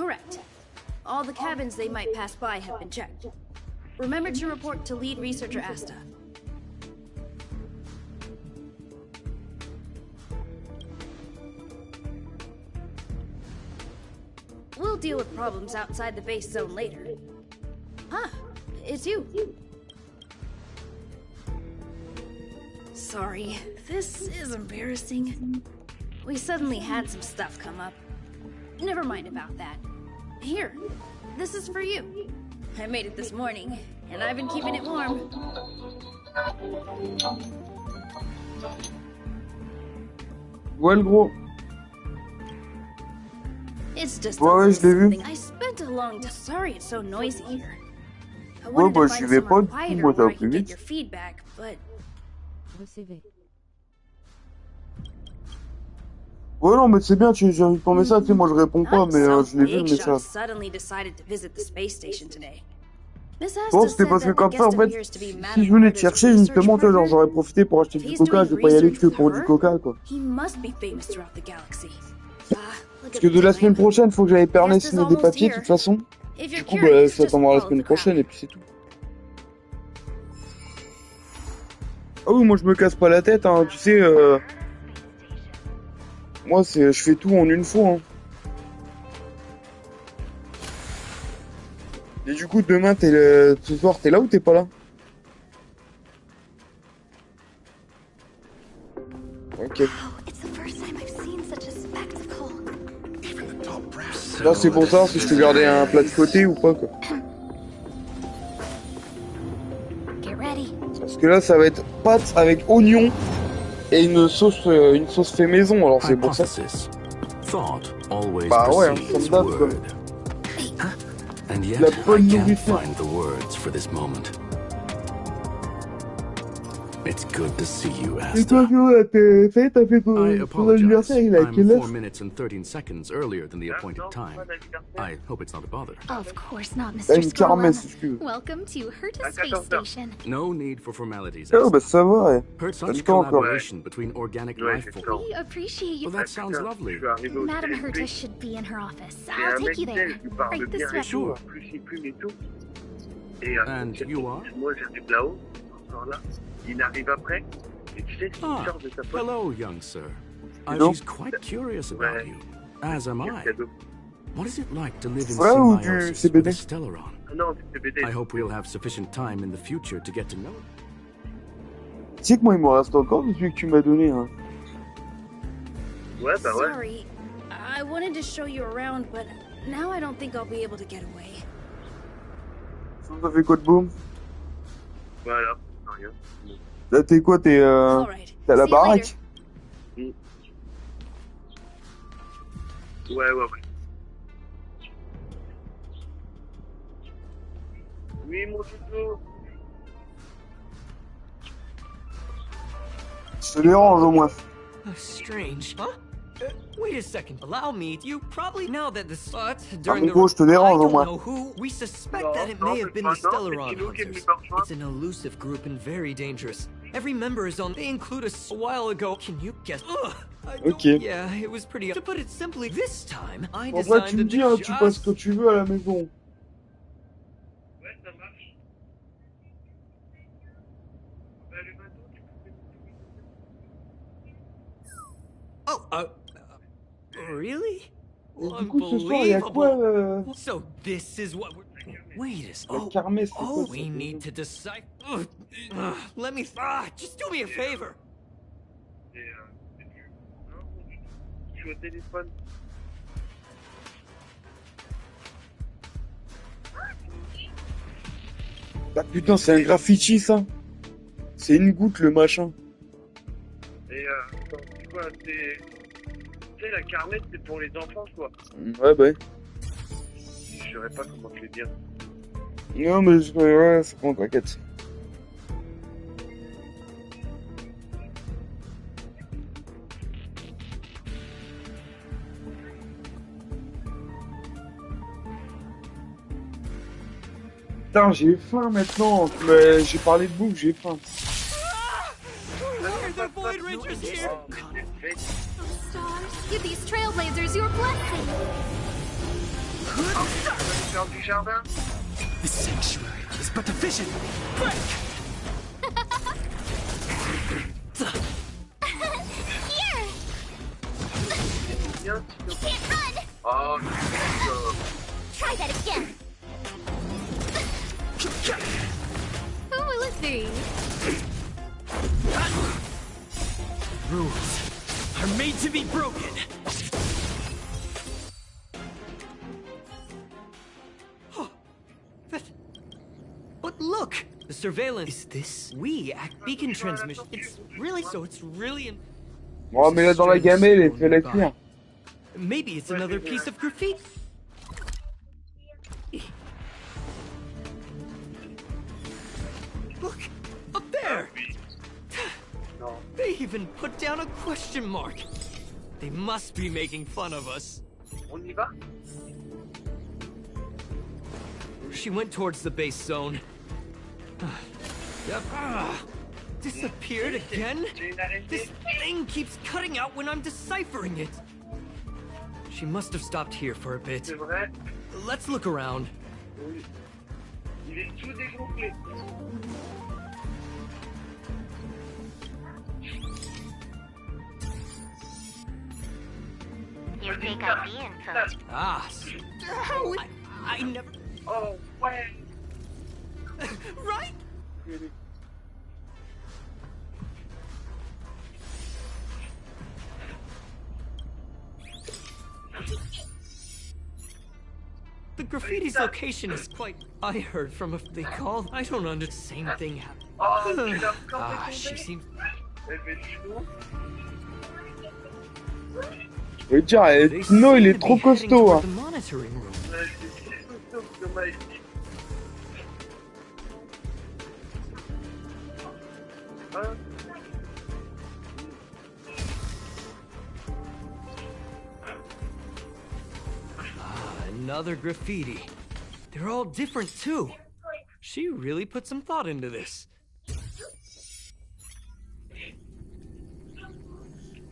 Correct. All the cabins they might pass by have been checked. Remember to report to lead researcher Asta. We'll deal with problems outside the base zone later. Huh, it's you. Sorry, this is embarrassing. We suddenly had some stuff come up. Never mind about that. Here, this is for you. I made it this morning, and I've been keeping it warm. Ouais, le gros. It's just ouais, je l'ai vu. I spent a long time. Sorry it's so noisy here. I Ouais, wanted bah, to je find vais pas, somewhere du coup, quieter moi, ça where va I plus could get vite. your feedback, but Ouais, non, mais c'est bien, j'ai vu ton message, tu sais, moi je réponds pas, mais je l'ai vu le message. Suddenly decided to visit the space station today. Miss Je pense Asta que c'était said parce que that the comme ça, en guest fait, appears to be si Madame je venais te Herta's chercher, research justement, tu vois, genre partner. j'aurais profité pour acheter If du he's coca, doing je vais pas y aller research que with pour du her, coca, quoi. He must be famous throughout the galaxy. Parce que de la semaine prochaine, faut que j'aille perner signer des papiers, de toute façon. Du coup, bah, ça t'en va la semaine prochaine, et puis c'est tout. Ah oui, moi je me casse pas la tête, hein, tu sais, moi je fais tout en une fois, hein. Et du coup, demain, ce soir, t'es là ou t'es pas là? Ok. Là, c'est pour savoir si je te gardais un plat de côté ou pas, quoi. Parce que là, ça va être pâtes avec oignons et une sauce fait maison, alors c'est pour ça. Bah ouais, hein, ça me date, quoi. La bonne nourriture. It's good to see you, Asta. Et toi, t'as fait ton anniversaire, il a quelle heure? 4 minutes and 13 seconds earlier than the appointed time. I hope it's not a bother. Of course not, T'as Mr. une kermesse, si tu veux. Welcome to Herta Space Station. No need for formalities. Oh, bah ça va, ouais. Heard T'as such le temps encore. collaboration between organic life forms. We appreciate you. Well, that sounds lovely. Madame Herta should be in her office. I'll take you there. Right this way. Sure. And you are? Moi, j'arrive là-haut, encore là. Il arrive après. Et tu sais, il sort de sa poche. Hello, young sir. She's quite curious about you. As am I. What is it like to live in symbiosis with a Stellaron? Non, c'est CBD. I hope we'll have sufficient time in the future to get to know. Tu sais que moi, il me reste encore de celui que tu m'as donné, hein. Ouais, bah ouais. Sorry, I wanted to show you around, but now I don't think I'll be able to get away. Ça fait quoi de beau? Voilà, rien. Là, t'es quoi? T'es à la baraque? Ouais, ouais. Oui, mon tuto. Je te dérange au moins. Strange, huh? Wait a second. Allow me. You probably know that the spot Ah, during mon gros, je te I dérange au don't moins. know who. We suspect that it may have been the Stellaron hunters. It's an elusive group and very dangerous. Every member is on. They include us a while ago. Can you guess? Ok. Yeah, it was pretty. To put it simply, this time I En vrai, designed tu me to dis, hein, tu passes ce que tu veux à la maison. Ouais, ça marche. Bah, le bateau, tu peux... Oh, really? Et du coup, ce soir, il y a quoi So this is what we're... Wait a second. La kermesse, c'est quoi, We need to decide. Let me... just do me a favor. Je suis au téléphone. Ah putain, c'est un graffiti, ça. C'est une goutte, le machin. Et attends, c'est quoi? Tu sais, la kermesse, c'est pour les enfants, quoi. Ouais, bah. Je saurais pas comment te le dire. Non, mais ouais, c'est bon, t'inquiète. Putain, j'ai faim maintenant. J'ai parlé de bouffe, j'ai faim. The Void Ranger's here. Stars, give these trailblazers your blessing. Faire du jardin. The sanctuary is but a vision. Break! Here! Bien, You can't run! oh, Try that again! Who will it be? Rules are made to be broken. But look, the surveillance. Is this? We act beacon transmission. It's really so. It's really. Oh, mais là, dans la gamelle, elle fait la cuire. Maybe it's another piece of graffiti. Look, up there. non. They even put down a question mark. They must be making fun of us. On y va? She went towards the base zone. Yep. Disappeared again? This thing keeps cutting out when I'm deciphering it. She must have stopped here for a bit. C'est vrai? Let's look around. Oui. Il est tout dégonflé. You think I'd be in for Ah, I never. Oh, ouais. Right? The graffiti's location is quite. I heard from a. They called. I don't understand. Same thing happened. Oh, tu l'as encore Ah, fait she tomber? seems. Elle fait chaud. Je veux dire, Tino, il est trop costaud. Hein. The monitoring room. Ouais, c'est très costaud, comme m'a dit. Hein? Ah, another graffiti. They're all different too. She really put some thought into this.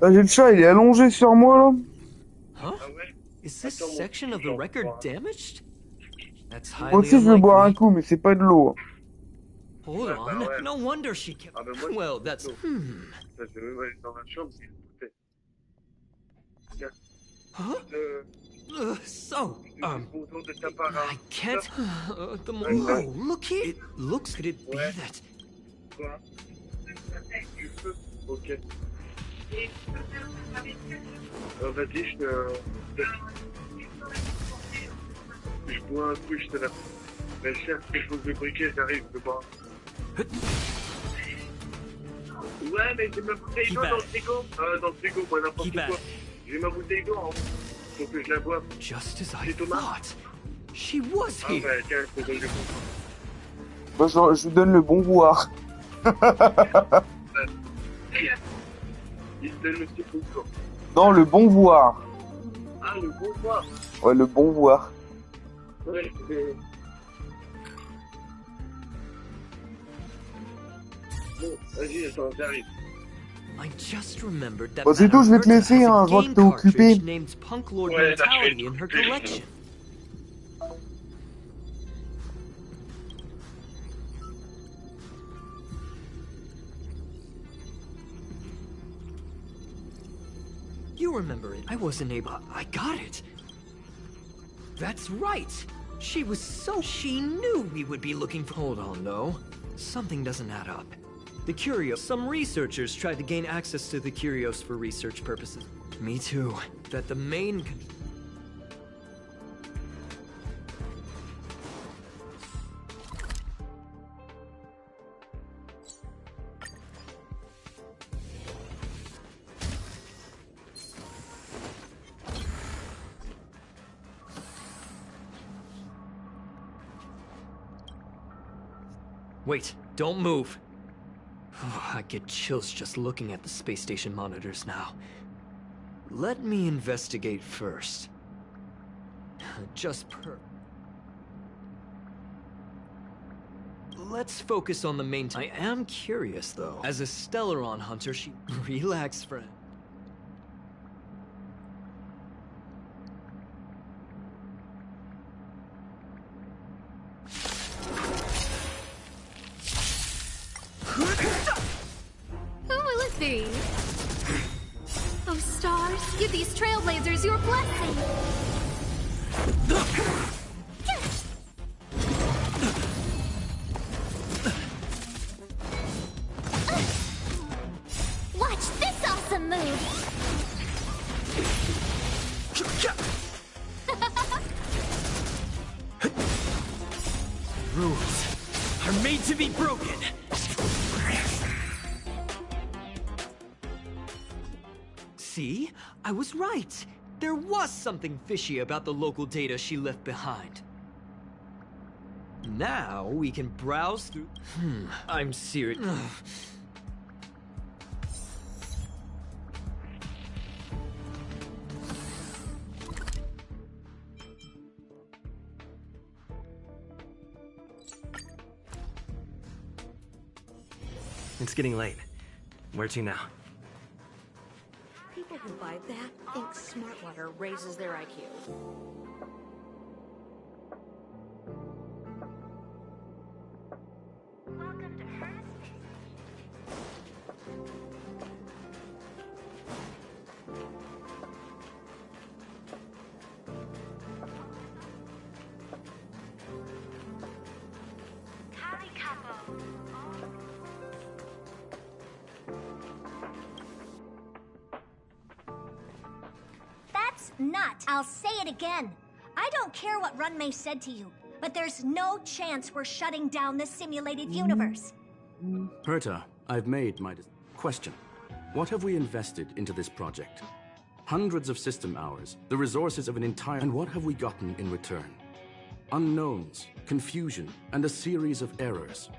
Là, j'ai le chat, il est allongé sur moi, là. Huh? Ah ouais? Is this Attends, section of the j'en record crois. damaged? That's Moi highly aussi, je veux boire un unlikely. coup, mais c'est pas de l'eau. Hold Ouais, on. bah ouais. No wonder she kept. Ah, bah moi, Well, c'est that's. l'eau. Ça, je vais même aller dans la chambre, s'il vous plaît. Tiens. Huh? So, Je suis content de ta part. I can't. The more. Ouais. Oh, look here. It looks. Could it be Ouais. that? Quoi? Du feu? Ok. Vas-y, je bois un coup, je te la... Mais je cherche quelque chose de briquet, j'arrive, je bois. Ouais, mais j'ai ma bouteille d'eau dans le frigo. Dans le frigo, moi, n'importe Keep quoi. at. J'ai ma bouteille d'eau, hein. Faut que je la boive. Just as I C'est Thomas? thought. She was Ah here. ouais, tiens, je te donne le coup. Moi, je lui donne le bon boire. Il te donne le petit coup. Non, le bon boire. Ah, le bon soir. Ouais, le bon boire. Ouais, c'est... Bon, vas-y, attends, j'arrive. I just remembered that. Bon, c'est tout, je vais te Madame laisser, Herta has hein, a je vois que game t'es occupé. cartridge named Punk Lord Ouais, Mentality in her t'inquiète. collection. You remember it. I wasn't able. I got it. That's right. She was so. She knew we would be looking for. Hold on, though. Something doesn't add up. The Curios. Some researchers tried to gain access to the Curios for research purposes. Me too. That the main. Wait, don't move. Oh, I get chills just looking at the space station monitors now. Let me investigate first. Just per... Let's focus on the main... I am curious, though. As a Stellaron hunter, she... Relax, friend. see. Oh, stars, give these trailblazers your blessing. Watch this awesome move. Rules are made to be broken. See? I was right. There was something fishy about the local data she left behind. Now we can browse through... I'm serious. It's getting late. Where to now? People who buy that think smart water raises their IQ. Welcome to Ernest. That's not. I'll say it again. I don't care what Runmei said to you, but there's no chance we're shutting down the simulated universe. Herta, I've made my question. What have we invested into this project? Hundreds of system hours, the resources of an entire... And what have we gotten in return? Unknowns, confusion, and a series of errors.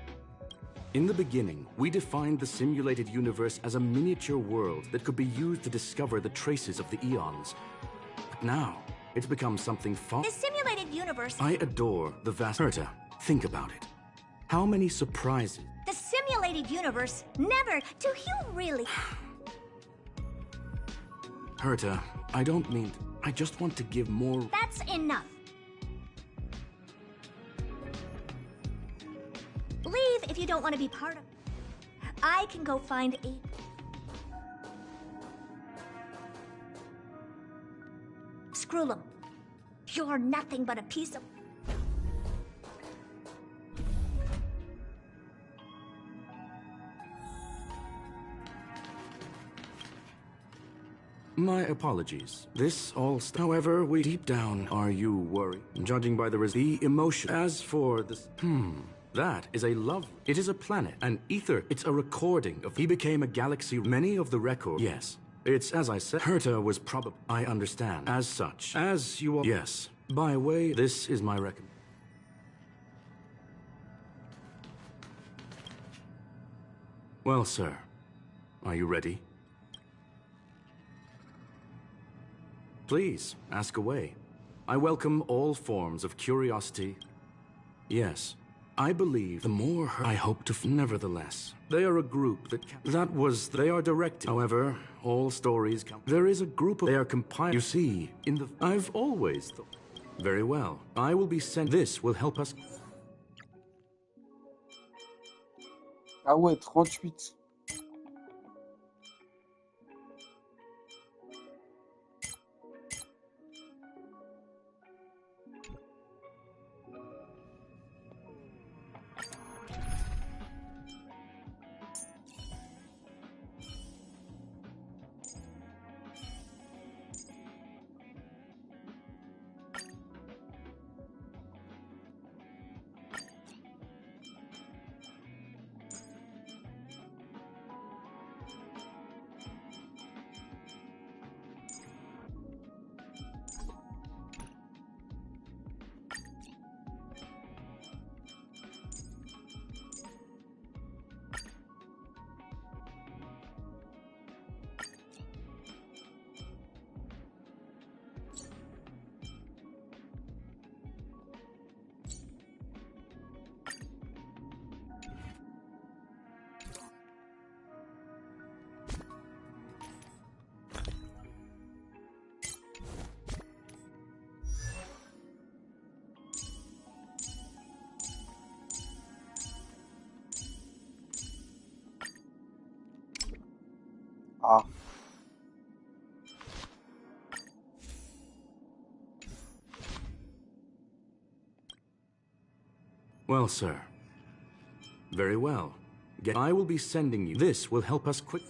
In the beginning, we defined the simulated universe as a miniature world that could be used to discover the traces of the eons. But now, it's become something far... The simulated universe... I adore the vast... Herta, think about it. How many surprises... The simulated universe never... Do you really... Herta, I don't mean... I just want to give more... That's enough. Leave if you don't want to be part of... I can go find a... Screw them. You're nothing but a piece of... My apologies. This all... However, we deep down, are you worried? Judging by the emotion. As for this... That is a love. It is a planet. An ether. It's a recording of... He became a galaxy. Many of the records... Yes. It's as I said. Herta was probably... I understand. As such. As you are... Yes. By way, this is my recommendation. Well, sir. Are you ready? Please, ask away. I welcome all forms of curiosity. Yes. I believe the more I hope to... Nevertheless, they are a group that... They are directed. However, all stories come... There is a group of... They are compiled... You see, in the... I've always thought... Very well. I will be sent... This will help us... Ah ouais, 38. Ah. Well, sir. Very well. I will be sending you. This will help us quick.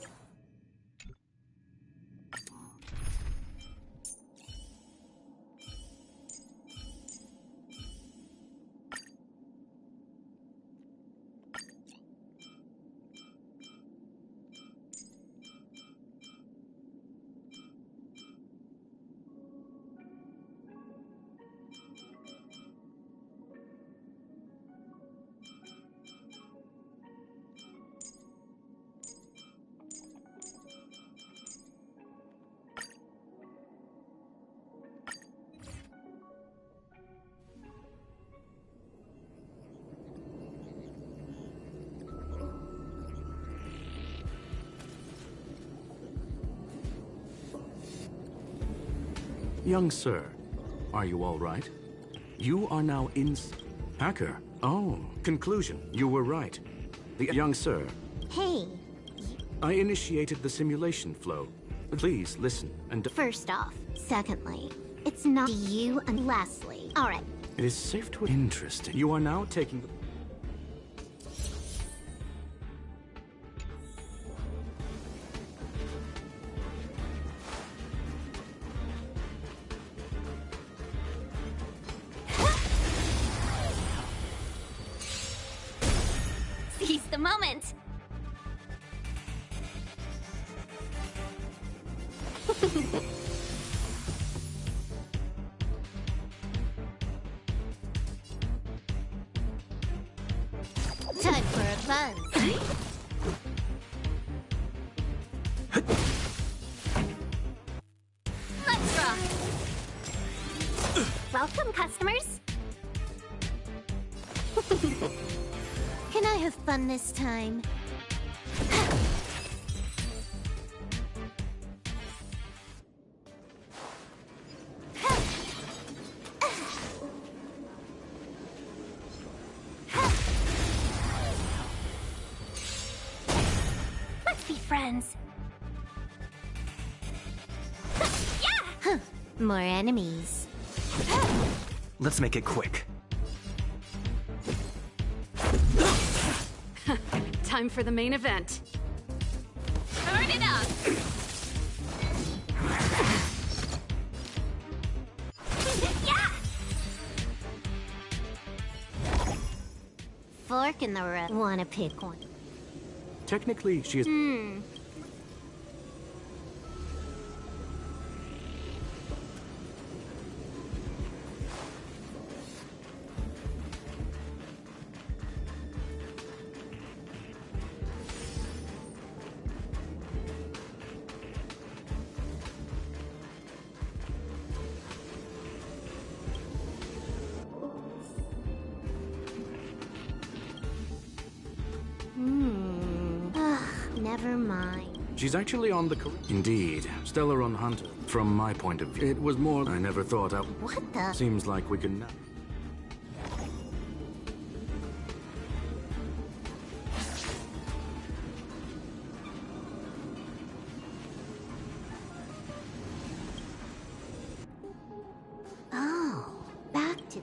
Young sir, are you all right? You are now in... Hacker. Oh, conclusion. You were right. The young sir. Hey. I initiated the simulation flow. Please listen and... First off. Secondly, it's not you and Leslie. All right. It is safe to... Interesting. You are now taking... Seize the moment. Time for a buzz. Let's rock. Welcome, customers. Can I have fun this time? Let's be friends. Yeah! More enemies. Let's make it quick. Time for the main event. Turn it up! Yeah! Fork in the road. Wanna pick one? Technically, she is... Never mind. She's actually on the... Indeed. Stellar on Hunter. From my point of view, it was more... I never thought out... What the? Seems like we can... Oh, back to...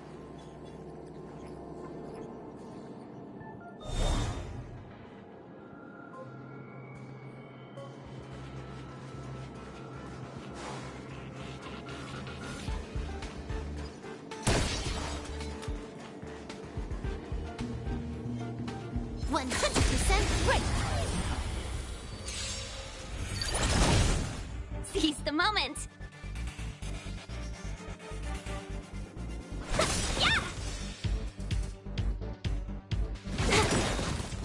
right. Seize the moment. Yeah!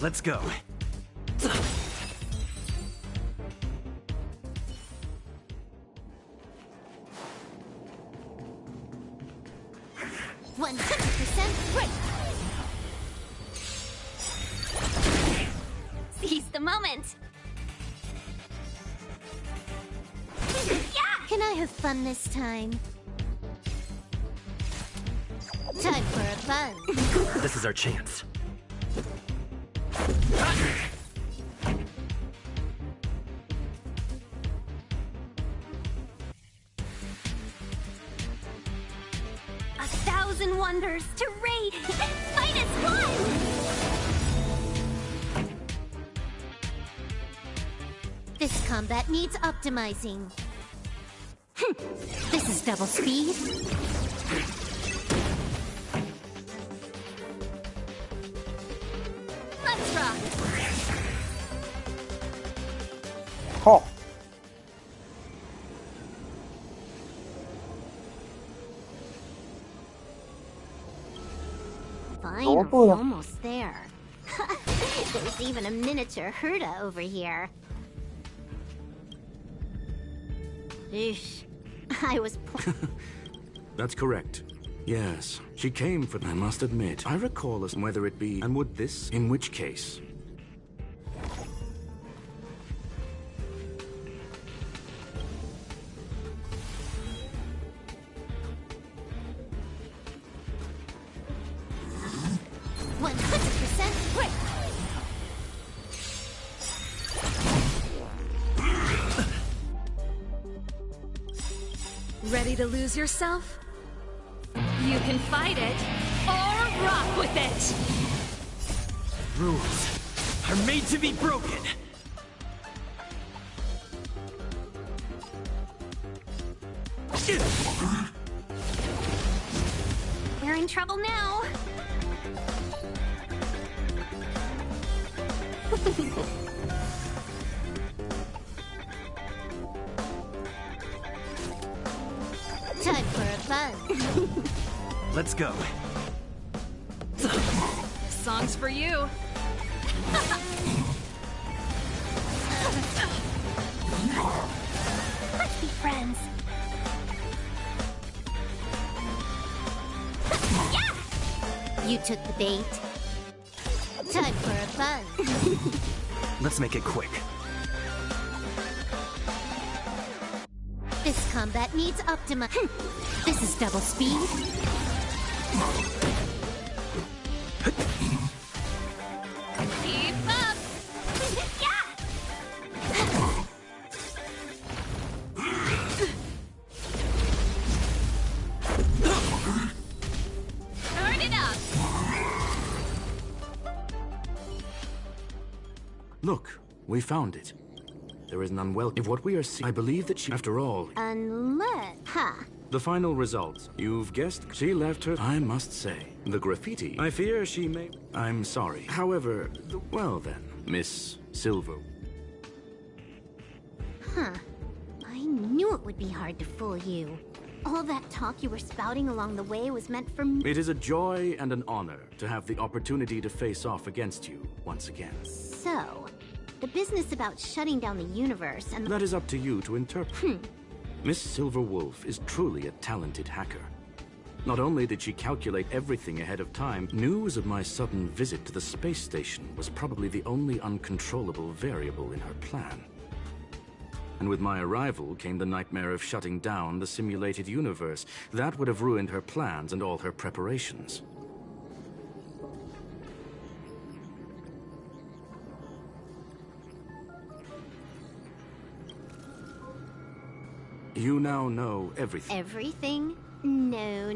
Let's go. 100% right. Seize the moment. Yeah! Can I have fun this time? Time for a buzz. This is our chance. 1,000 wonders to raid fight as one! This combat needs optimizing. This is double speed. Let's rock! Oh. Fine, Oh, we're almost there. There's even a miniature Herda over here. Eesh. I was That's correct. Yes, she came for, I must admit. I recall us whether it be, and would this, in which case. Ready to lose yourself? You can fight it, or rock with it! Rules are made to be broken! We're in trouble now. Time for a fun. Let's go. This song's for you. Let's be friends. Yeah! You took the bait. Time for a fun. Let's make it quick. This combat needs optima. This is double speed. Keep up! Yeah! Turn it up! Look, we found it. There is none welcome. If what we are seeing, I believe that she, after all, Unless, the final result, you've guessed, she left her, I must say, the graffiti. I fear she may, I'm sorry. However, well then, Miss Silver. I knew it would be hard to fool you. All that talk you were spouting along the way was meant for me. It is a joy and an honor to have the opportunity to face off against you once again. So, the business about shutting down the universe and That is up to you to interpret. Miss Silverwolf is truly a talented hacker. Not only did she calculate everything ahead of time, news of my sudden visit to the space station was probably the only uncontrollable variable in her plan. And with my arrival came the nightmare of shutting down the simulated universe. That would have ruined her plans and all her preparations. You now know everything. everything? No.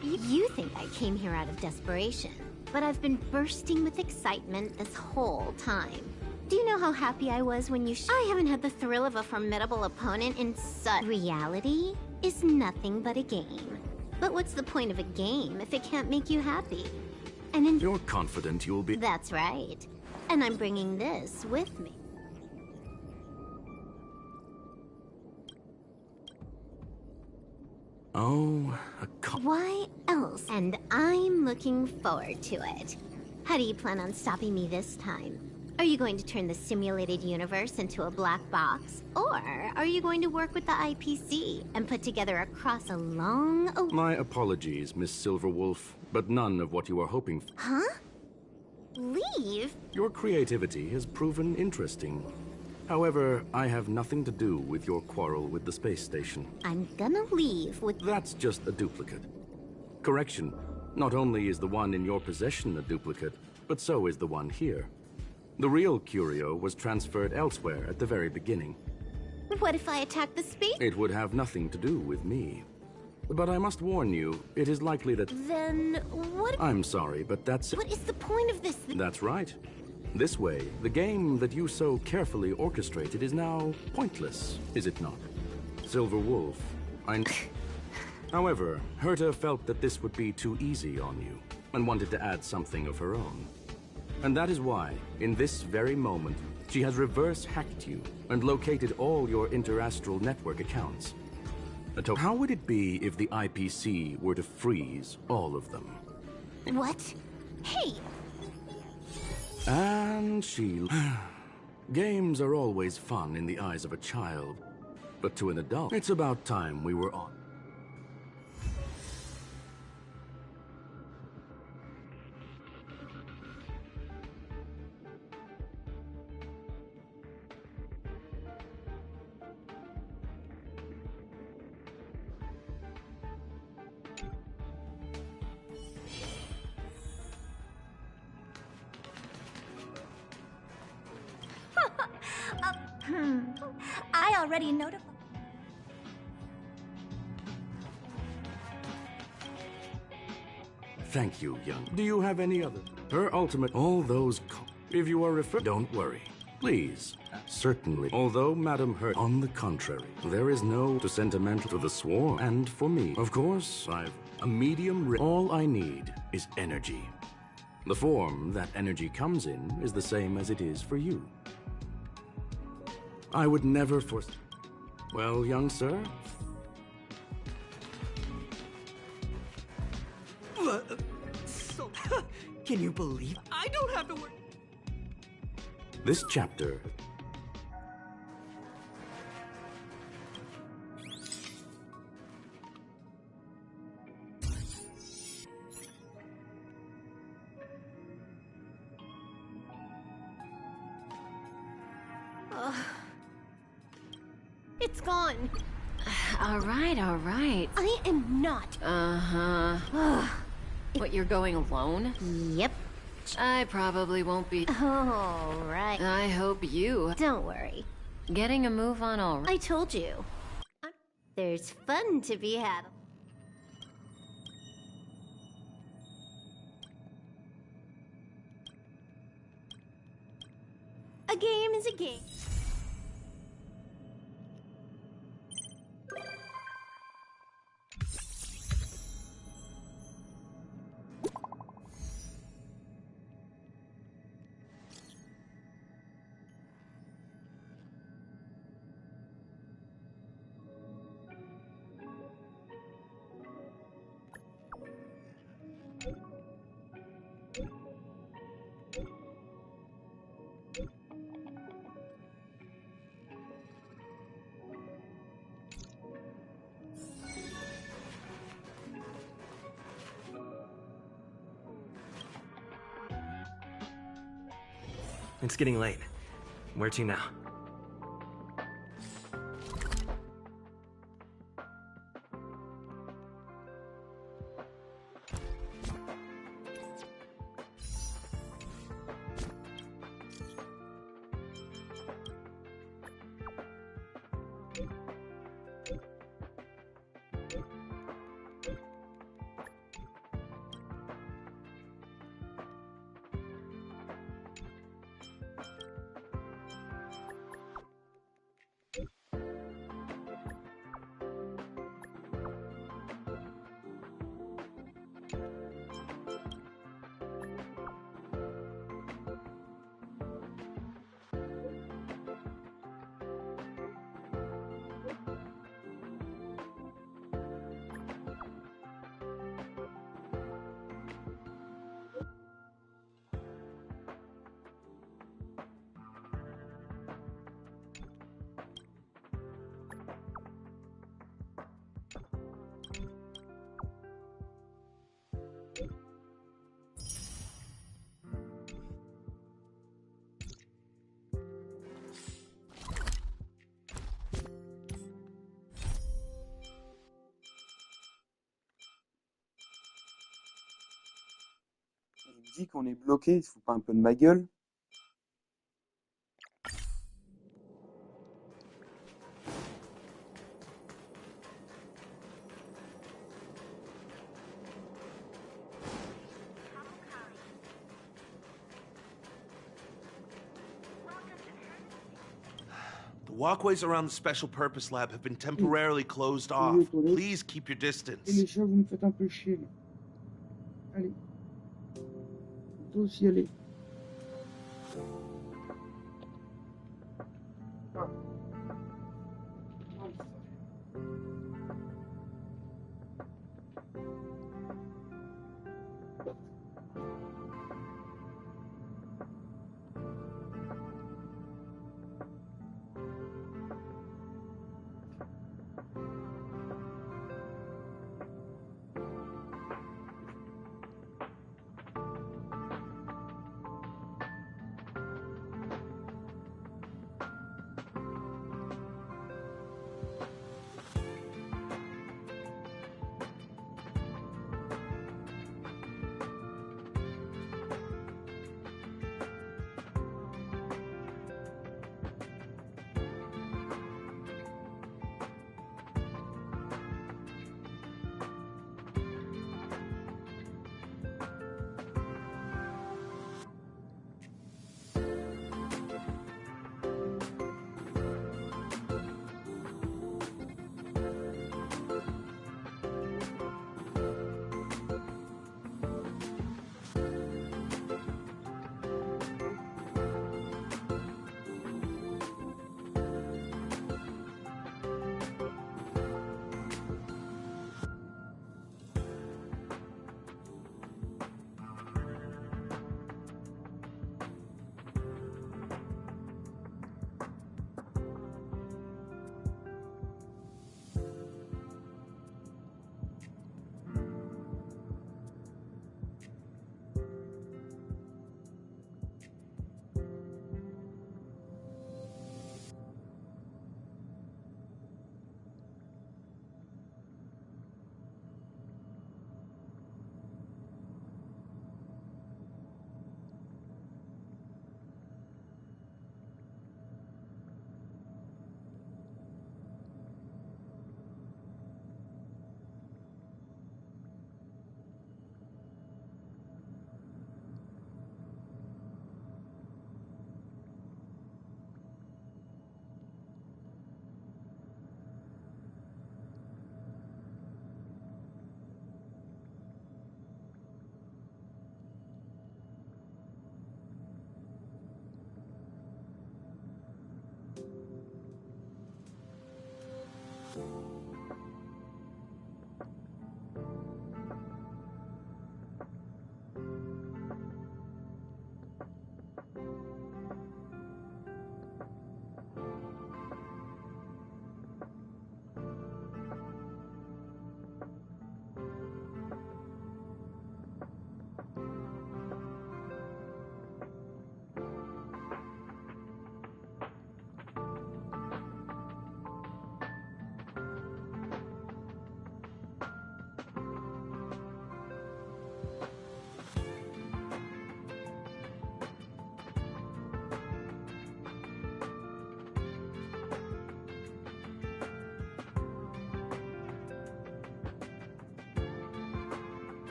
You think I came here out of desperation, but I've been bursting with excitement this whole time. Do you know how happy I was when you I haven't had the thrill of a formidable opponent in such... Reality is nothing but a game. But what's the point of a game if it can't make you happy? And You're confident you'll be... That's right. And I'm bringing this with me. Oh, Why else? And I'm looking forward to it. How do you plan on stopping me this time? Are you going to turn the simulated universe into a black box? Or are you going to work with the IPC and put together across a long... My apologies, Miss Silverwolf, but none of what you are hoping for. Huh? Leave? Your creativity has proven interesting. However, I have nothing to do with your quarrel with the space station. I'm gonna leave with... That's just a duplicate. Correction, not only is the one in your possession a duplicate, but so is the one here. The real curio was transferred elsewhere at the very beginning. What if I attack the space? It would have nothing to do with me. But I must warn you, it is likely that... Then what... I'm sorry, but that's... What is the point of this? That's right. This way, the game that you so carefully orchestrated is now pointless, is it not? Silver Wolf, However, Herta felt that this would be too easy on you, and wanted to add something of her own. And that is why, in this very moment, she has reverse-hacked you and located all your interastral network accounts. How would it be if the IPC were to freeze all of them? What? Hey! And she... Games are always fun in the eyes of a child, but to an adult, it's about time we were on. I already notified. Thank you, young. Do you have any other? Her ultimate... All those... If you are referred... Don't worry. Please. Certainly. Although, Madam Hurt... On the contrary, there is no... To sentimental to the swarm. And for me, of course, I've... A medium... All I need is energy. The form that energy comes in is the same as it is for you. I would never force... Well, young sir? Can you believe I don't have to work? This chapter... It's gone. All right, all right. I am not. Uh-huh. What, you're going alone? Yep. I probably won't be... All right. I hope you... Don't worry. Getting a move on all right. I told you. There's fun to be had. A game is a game. It's getting late. Where to now? Il dit qu'on est bloqué, il se fout pas un peu de ma gueule? Walkways around the Special Purpose Lab have been temporarily closed off. Please keep your Et distance. les chats, vous me faites un peu chier. Allez. Toi aussi, allez. Ah.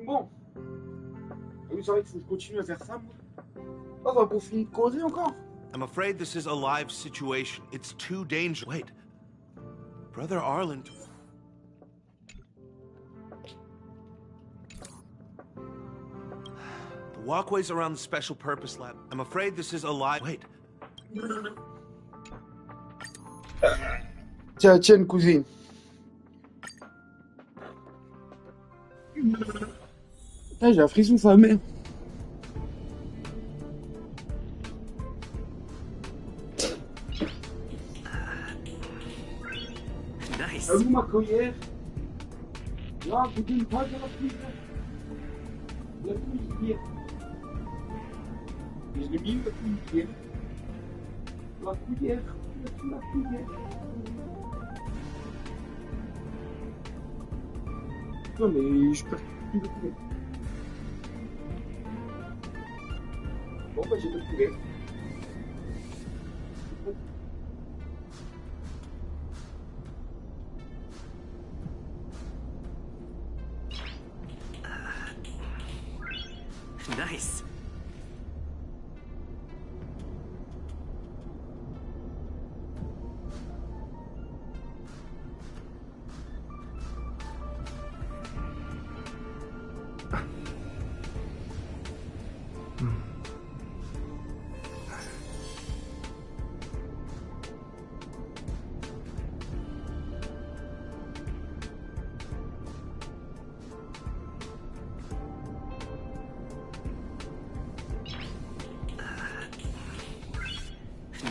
Bon. Oui, c'est vrai qu'il faut que je continue à faire ça, moi. Oh, on va pour finir de causer encore. I'm afraid this is a live situation. It's too dangerous. Wait. Brother Arlen... The walkways around the special purpose lab. I'm afraid this is a live... Wait. Tiens, tiens, cousine. Ah, j'ai un frisson sur la mère. Nice. À vous, ma cuillère. Là, vous dites pas de la cuillère. La cuillère. Je l'ai mis, la cuillère. La cuillère. La cuillère. Non, mais je perds plus de poulet. Bon, bah, j'ai pas de poulet. Nice.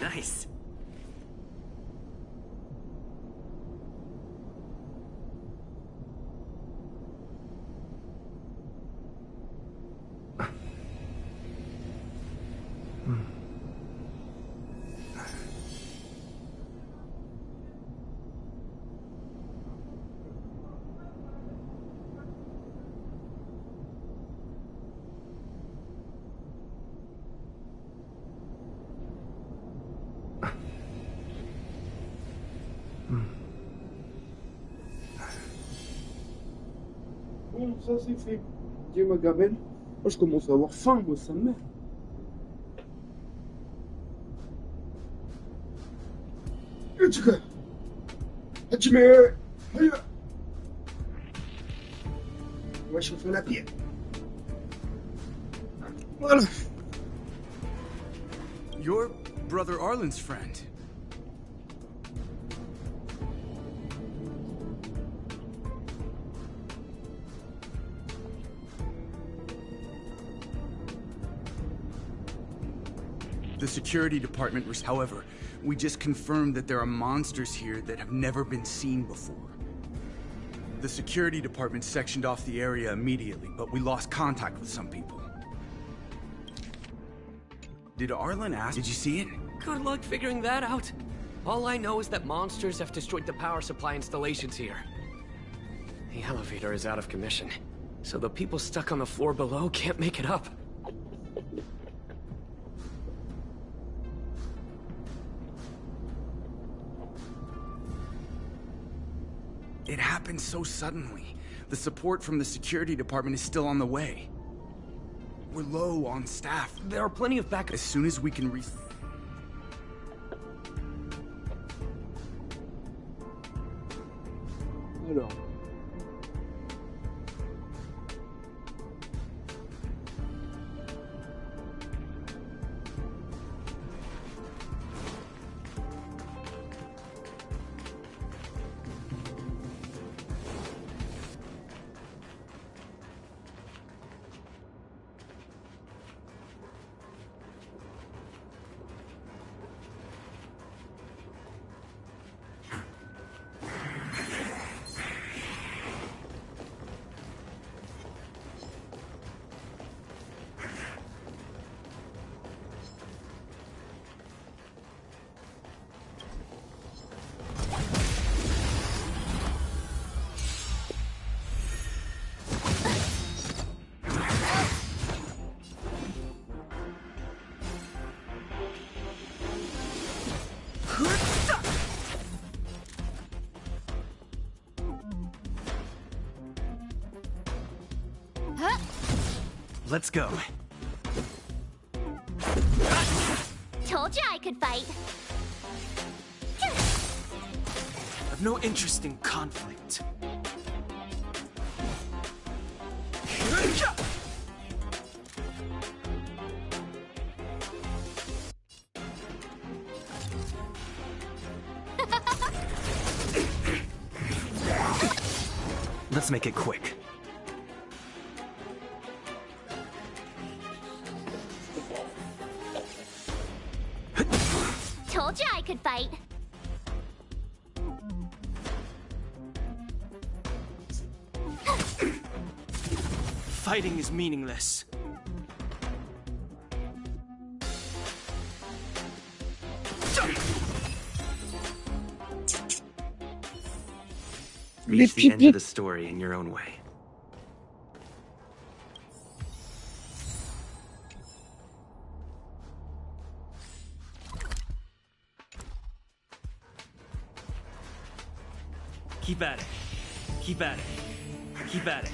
Nice. Bon, ça c'est fait. Dieu ma gamelle. Moi je commence à avoir faim, moi, ça me met. Tu mets. On va chauffer la pierre. Voilà. You're Brother Arlen's friend. The security department, however, we just confirmed that there are monsters here that have never been seen before. The security department sectioned off the area immediately, but we lost contact with some people. Did Arlen ask? Did you see it? Good luck figuring that out. All I know is that monsters have destroyed the power supply installations here. The elevator is out of commission, so the people stuck on the floor below can't make it up. It happened so suddenly. The support from the security department is still on the way. We're low on staff. There are plenty of backup. As soon as we can Alors. let's go. Told you I could fight. I've no interest in conflict. Let's make it quick. Told you I could fight. Fighting is meaningless. Reach the end of the story in your own way. Keep at it. Keep at it. Keep at it.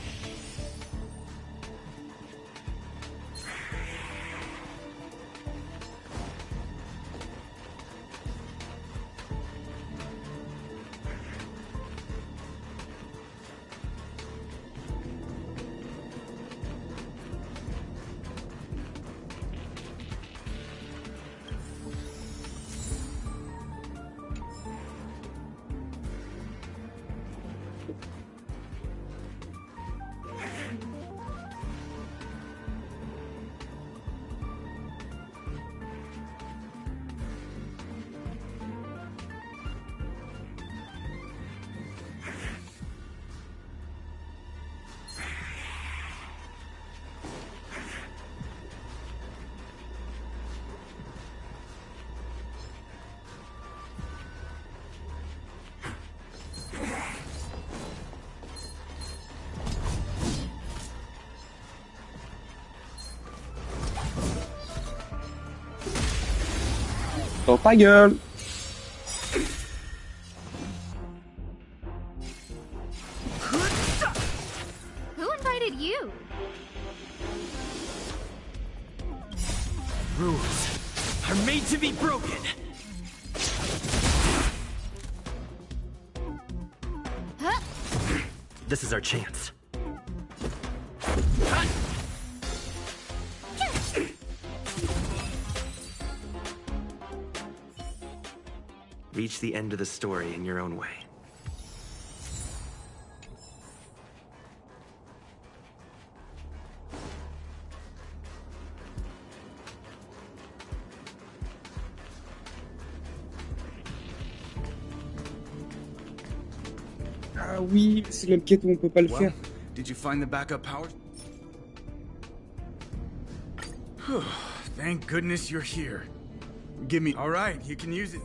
Dans ta gueule! Who invited you? Rules are made to be broken. This is our chance. Reach the end of the story in your own way. Ah oui, c'est la quête où on peut pas le faire. Did you find the backup power? Thank goodness you're here. Give me. All right, you can use it.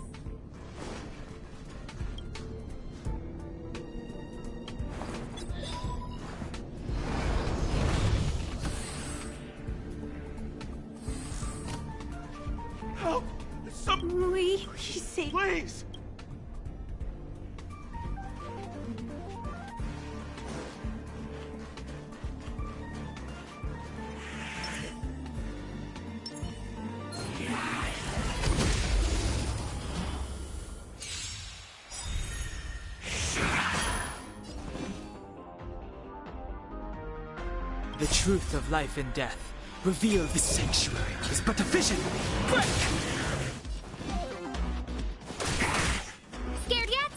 Help! Oui, c'est... Please! The truth of life and death. Reveal the sanctuary is but a vision. Break! Scared yet?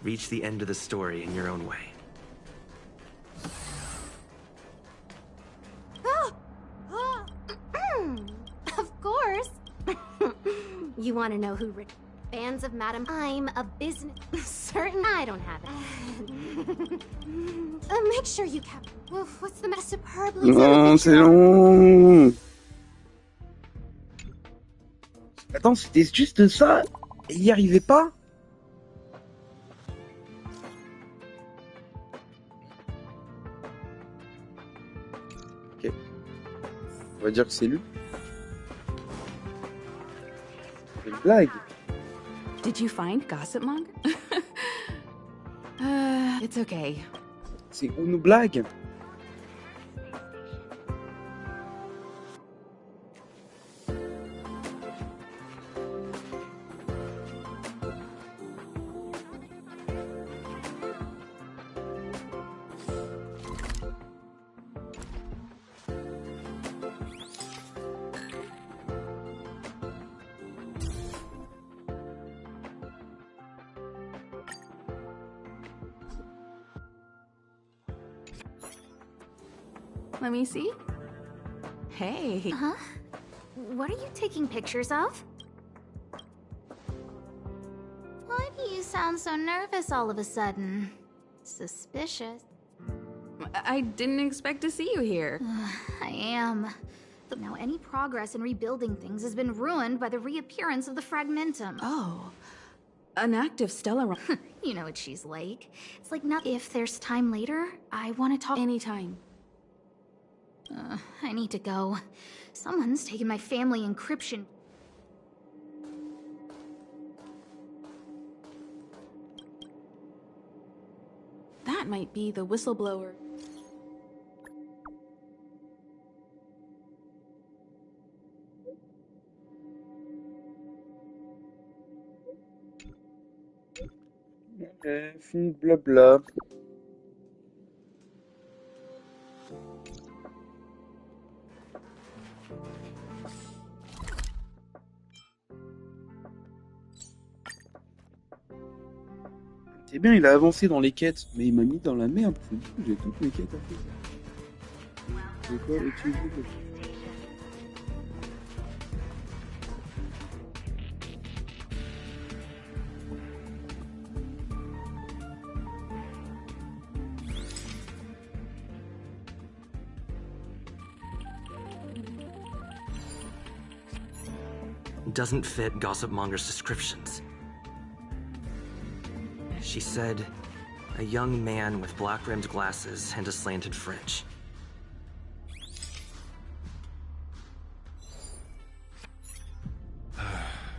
Reach the end of the story in your own way. Of course. You want to know who fans of Madam? I'm a business. Certain I don't have it. Make sure you cap. What's the mess? Superbly. Non, c'est long. Attends, c'était juste ça? Et il y arrivait pas? Ok. On va dire que c'est lui. C'est une blague. Did you find Gossip Monger? It's okay. C'est une blague. Let me see. Hey. Huh? What are you taking pictures of? Why do you sound so nervous all of a sudden? Suspicious. I didn't expect to see you here. I am. Now any progress in rebuilding things has been ruined by the reappearance of the Fragmentum. Oh. An active Stellar. You know what she's like. It's like not if there's time later, I want to talk anytime. I need to go. Someone's taken my family encryption. That might be the whistleblower. Fini de blabla. C'est bien, il a avancé dans les quêtes, mais il m'a mis dans la merde. J'ai toutes mes quêtes à faire. Je vais pas utiliser le... Doesn't fit Gossip Monger's descriptions. She said, a young man with black-rimmed glasses and a slanted fringe.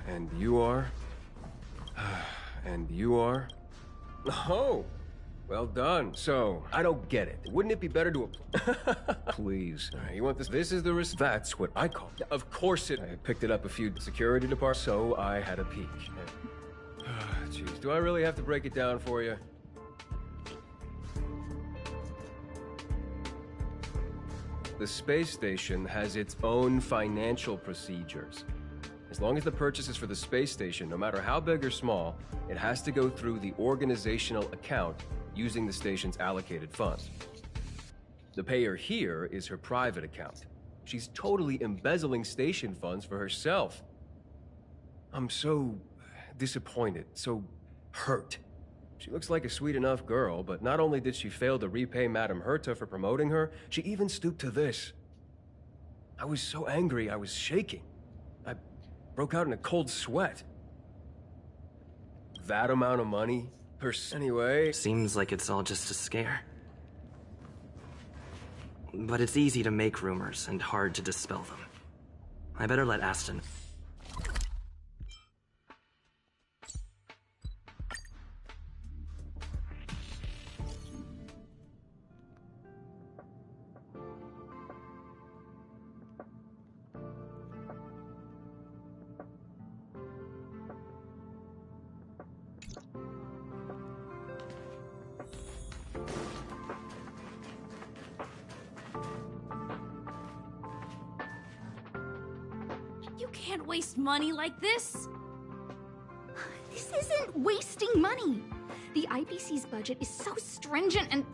And you are? And you are? Oh, well done. So, I don't get it. Wouldn't it be better to... Please. You want this? This is the risk. That's what I call it. Of course it... I picked it up a few security departments, so I had a peek. Jeez, do I really have to break it down for you? The space station has its own financial procedures. As long as the purchase is for the space station, no matter how big or small, it has to go through the organizational account using the station's allocated funds. The payer here is her private account. She's totally embezzling station funds for herself. I'm so disappointed, so hurt. She looks like a sweet enough girl, but not only did she fail to repay Madame Herta for promoting her, she even stooped to this. I was so angry I was shaking. I broke out in a cold sweat. That amount of money? Anyway... Seems like it's all just a scare. But it's easy to make rumors and hard to dispel them. I better let Aston... You can't waste money like this. This isn't wasting money. The IPC's budget is so stringent and,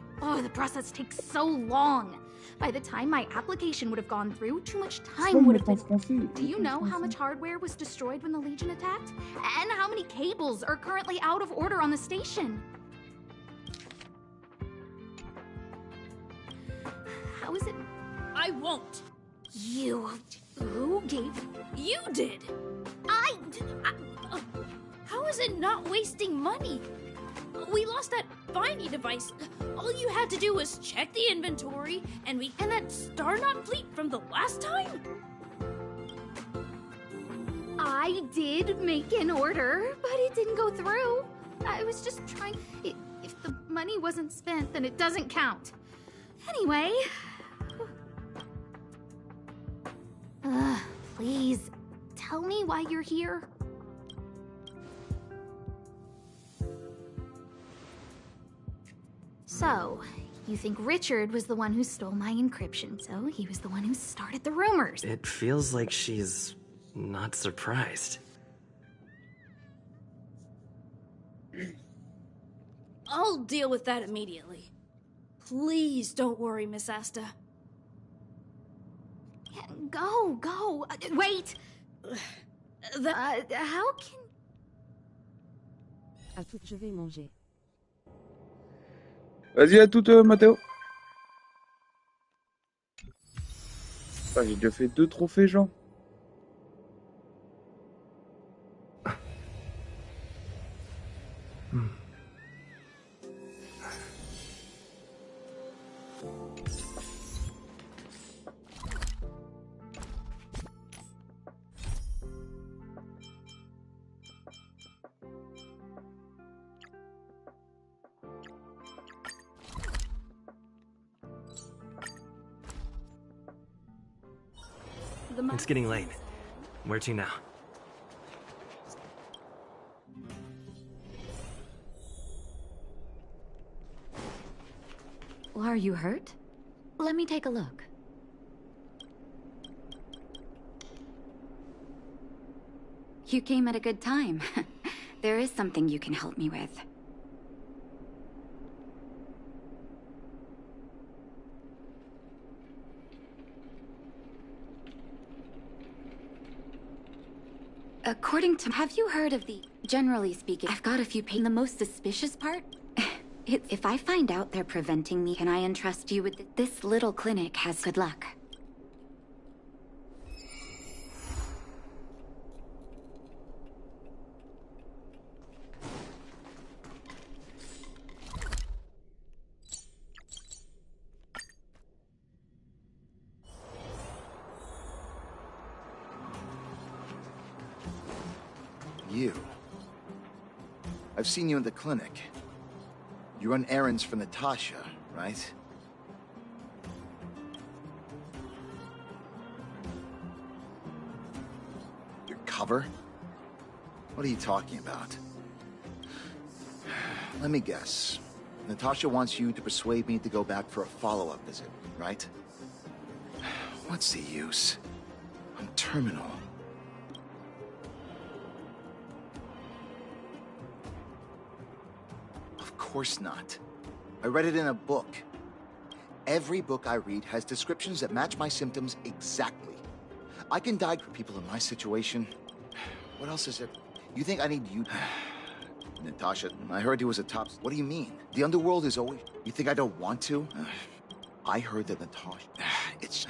the process takes so long. By the time my application would have gone through, too much time would have been... Do you know how much hardware was destroyed when the Legion attacked? And how many cables are currently out of order on the station? How is it... I won't. You... Who gave... You did. How is it not wasting money? We lost that finding device. All you had to do was check the inventory, and that started are not fleet from the last time? I did make an order, but it didn't go through. I was just trying... If the money wasn't spent, then it doesn't count. Anyway... please, tell me why you're here. So, you think Richard was the one who stole my encryption, so he was the one who started the rumors. It feels like she's not surprised. I'll deal with that immediately. Please don't worry, Miss Asta. Yeah, go. Wait! How can... Je vais manger. Vas-y à toute, Mathéo. Ah, j'ai déjà fait 2 trophées, genre. It's getting late. Where to now? Are you hurt? Let me take a look. You came at a good time. There is something you can help me with. According to... Have you heard of the... Generally speaking, I've got a few the most suspicious part? If I find out they're preventing me, can I entrust you with... This little clinic has good luck. You. I've seen you in the clinic. You run errands for Natasha, right? Your cover? What are you talking about? Let me guess. Natasha wants you to persuade me to go back for a follow-up visit, right? What's the use? I'm terminal. Of course not. I read it in a book. Every book I read has descriptions that match my symptoms exactly. I can die for people in my situation. What else is there? You think I need you? Natasha, I heard he was a top... What do you mean? The underworld is always... You think I don't want to? I heard that Natasha... It's...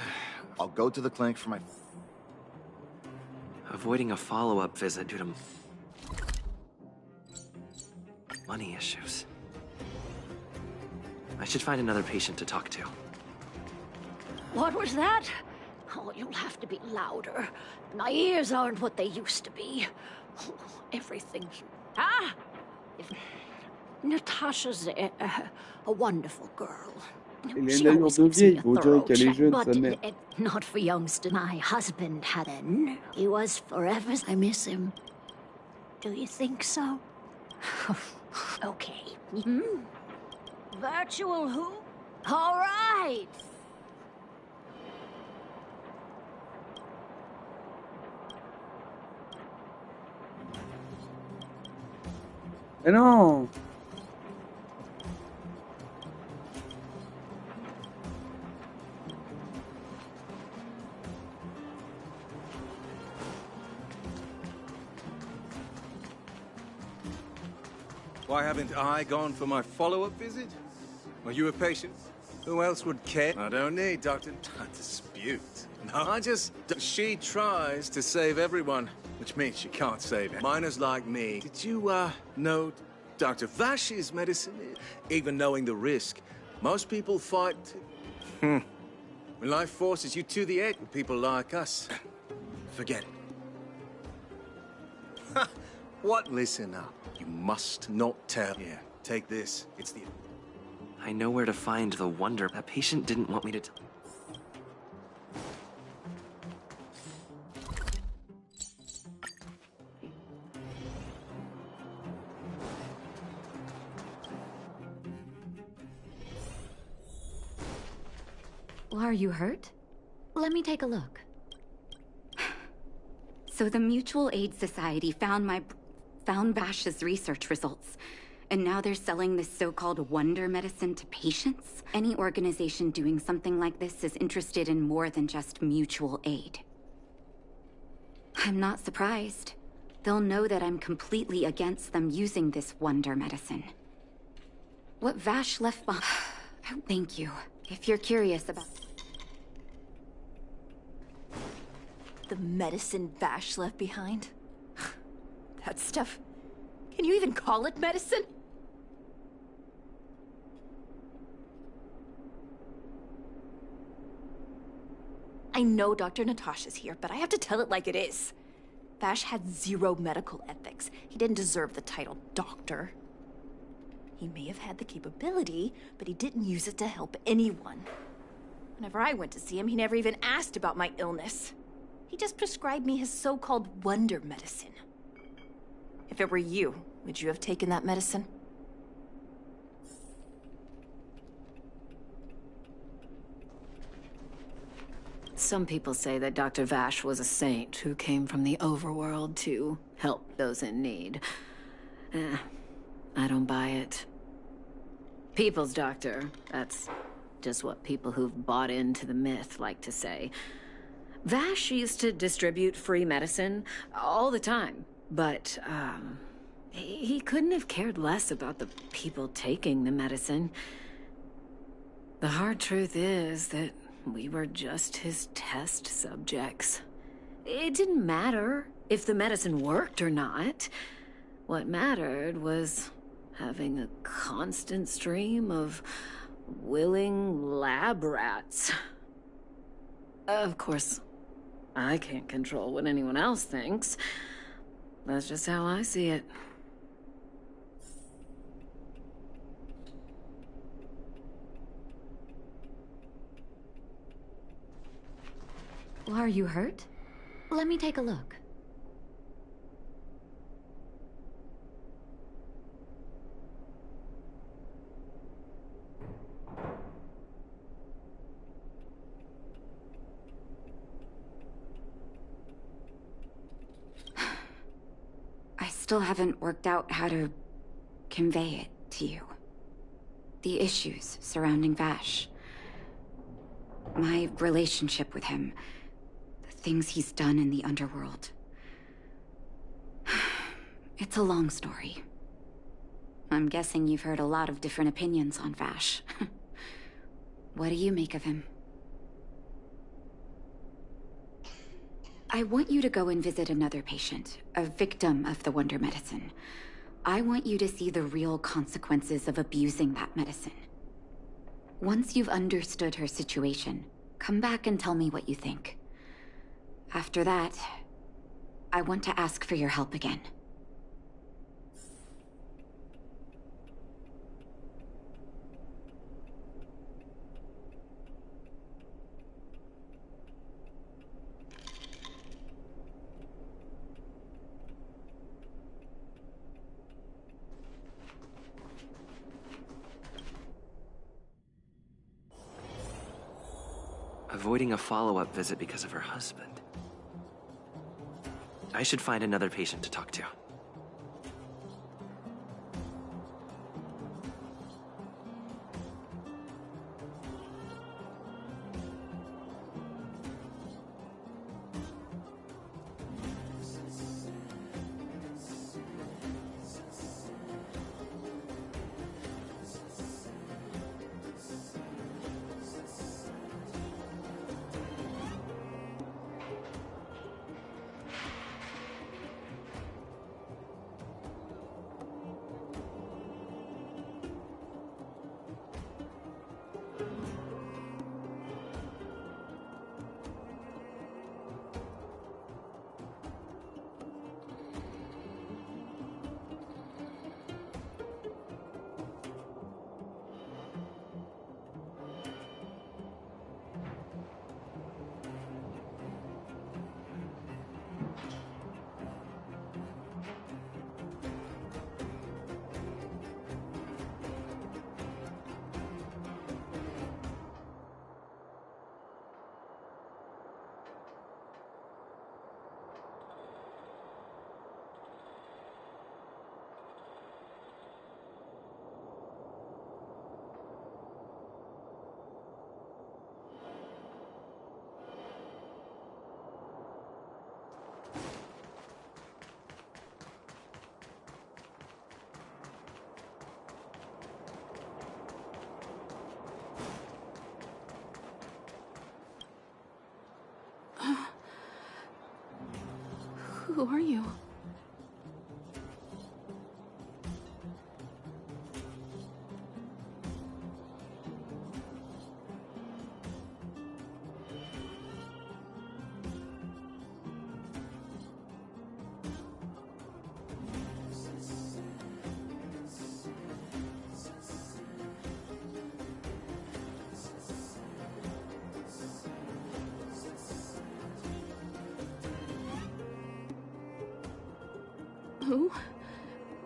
I'll go to the clinic for my... Avoiding a follow-up visit due to... money issues. I should find another patient to talk to. What was that? Oh, you'll have to be louder. My ears aren't what they used to be. Oh, everything... Ah! Natasha's a wonderful girl. Elle est une allure de vieille, on dirait qu'elle est jeune, sa mère. Not for youngster. My husband had then. He was forever. I miss him. Do you think so? Okay. Virtual who? All right. Mais non! Why haven't I gone for my follow-up visit? Are you a patient? Who else would care? I don't need Dr. Dispute. No, I just... She tries to save everyone, which means she can't save it. Miners like me. Did you, know Dr. Vash's medicine? Even knowing the risk, most people fight... When life forces you to the edge with people like us, forget it. What? Listen up. You must not tell. Here, take this. It's the... I know where to find the wonder. That patient didn't want me to tell. Are you hurt? Let me take a look. So the Mutual Aid Society found Vash's research results, and now they're selling this so-called wonder medicine to patients? Any organization doing something like this is interested in more than just mutual aid. I'm not surprised. They'll know that I'm completely against them using this wonder medicine. What Vash left behind... Thank you. If you're curious about... The medicine Vash left behind? That stuff... Can you even call it medicine? I know Dr. Natasha's here, but I have to tell it like it is. Vash had zero medical ethics. He didn't deserve the title doctor. He may have had the capability, but he didn't use it to help anyone. Whenever I went to see him, he never even asked about my illness. He just prescribed me his so-called wonder medicine. If it were you, would you have taken that medicine? Some people say that Dr. Vash was a saint who came from the overworld to help those in need. I don't buy it. People's doctor, that's just what people who've bought into the myth like to say. Vash used to distribute free medicine all the time, but he couldn't have cared less about the people taking the medicine. The hard truth is that we were just his test subjects. It didn't matter if the medicine worked or not. What mattered was having a constant stream of willing lab rats. Of course, I can't control what anyone else thinks. That's just how I see it. Are you hurt? Let me take a look. I still haven't worked out how to convey it to you. The issues surrounding Vash. My relationship with him. The things he's done in the underworld. It's a long story. I'm guessing you've heard a lot of different opinions on Vash. What do you make of him? I want you to go and visit another patient, a victim of the wonder medicine. I want you to see the real consequences of abusing that medicine. Once you've understood her situation, come back and tell me what you think. After that, I want to ask for your help again. Avoiding a follow-up visit because of her husband. I should find another patient to talk to. Who are you? Who?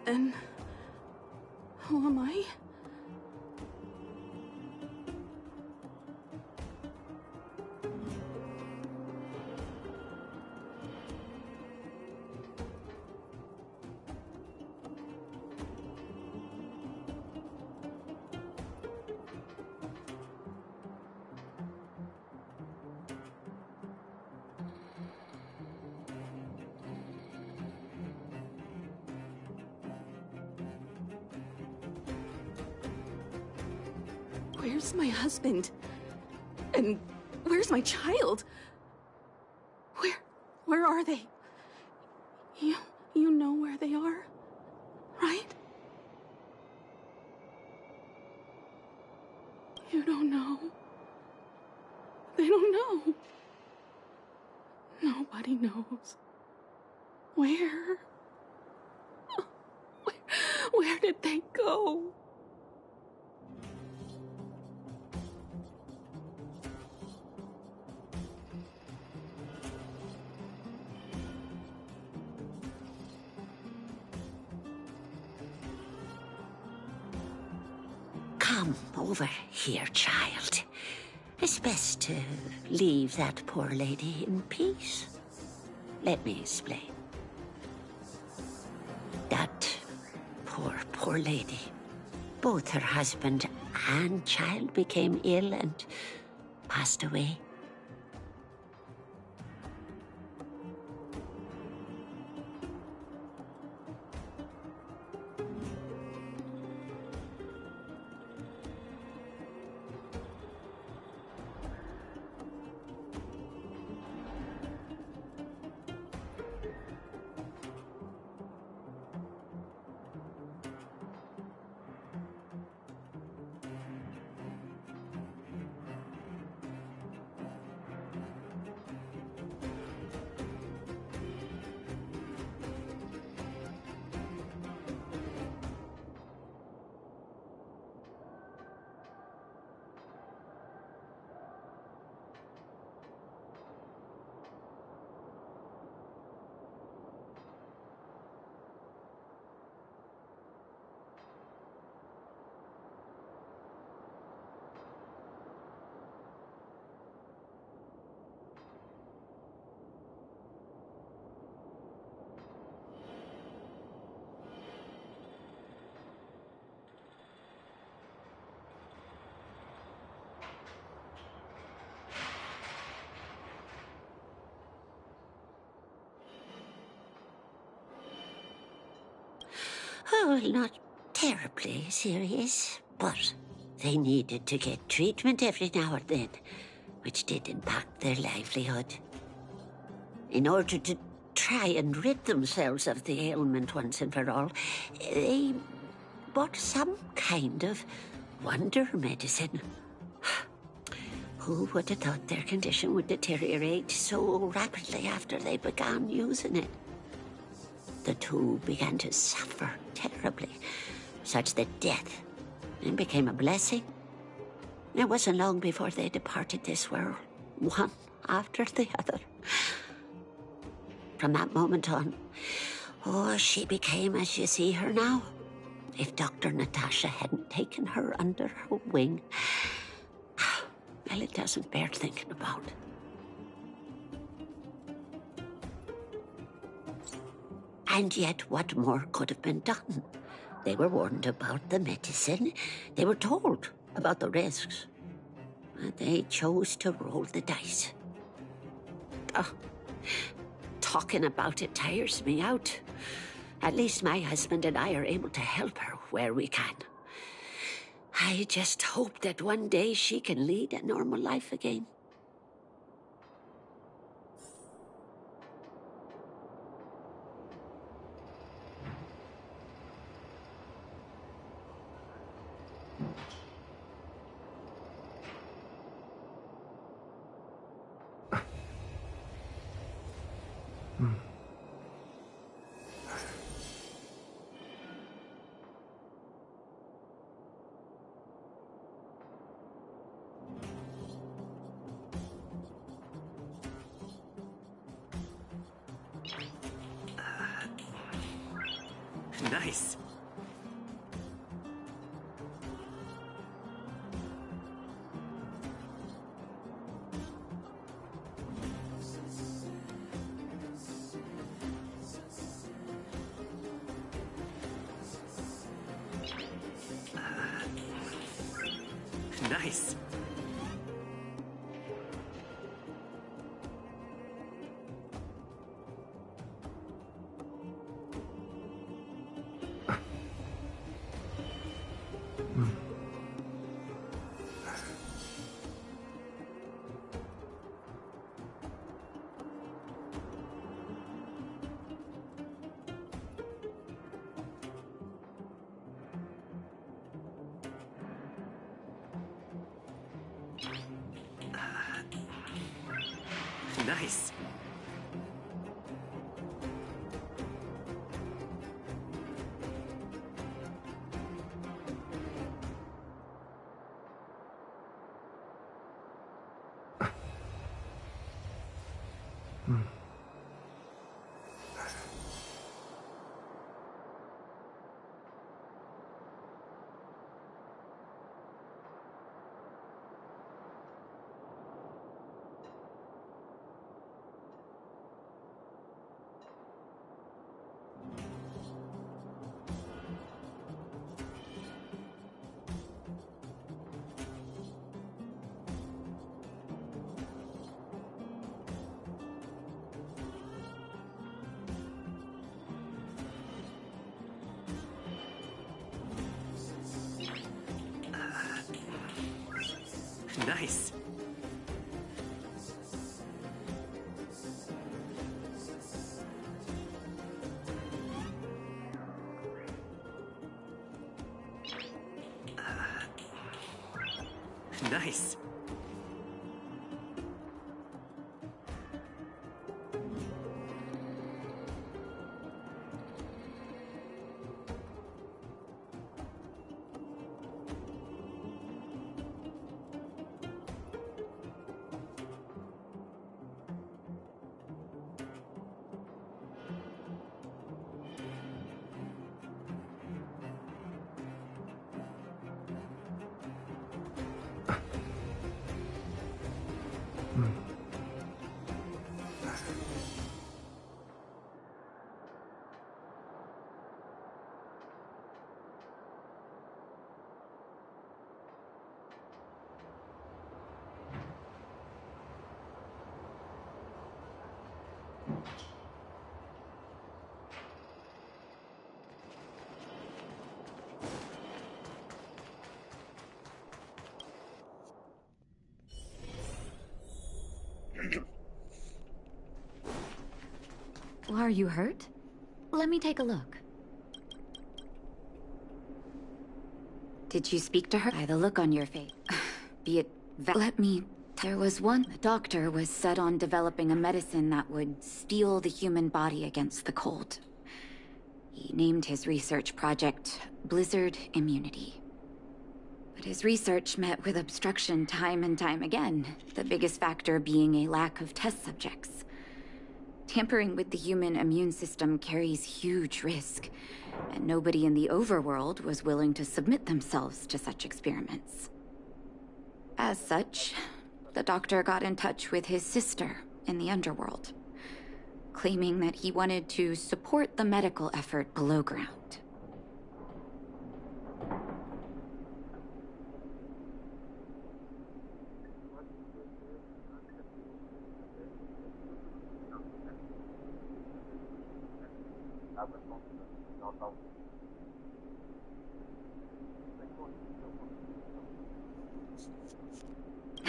And who am I? Where's my husband? And where's my child? Where are they? You know where they are, right? You don't know. They don't know. Nobody knows. Where? Where did they go? Come over here, child. It's best to leave that poor lady in peace. Let me explain. That poor lady. Both her husband and child became ill and passed away. Oh, not terribly serious, but they needed to get treatment every now and then, which did impact their livelihood. In order to try and rid themselves of the ailment once and for all, they bought some kind of wonder medicine. Who would have thought their condition would deteriorate so rapidly after they began using it? The two began to suffer terribly, such that death then became a blessing. It wasn't long before they departed this world, one after the other. From that moment on, she became as you see her now. If Dr. Natasha hadn't taken her under her wing, well, it doesn't bear thinking about. And yet, what more could have been done? They were warned about the medicine. They were told about the risks. And they chose to roll the dice. Talking about it tires me out. At least my husband and I are able to help her where we can. I just hope that one day she can lead a normal life again. Nice. Nice. Nice. Nice. Nice. Are you hurt? Let me take a look. Did you speak to her? By the look on your face. Be it let me... There was one. The doctor was set on developing a medicine that would steel the human body against the cold. He named his research project Blizzard Immunity. But his research met with obstruction time and time again, the biggest factor being a lack of test subjects. Tampering with the human immune system carries huge risk, and nobody in the overworld was willing to submit themselves to such experiments. As such, the doctor got in touch with his sister in the underworld, claiming that he wanted to support the medical effort below ground.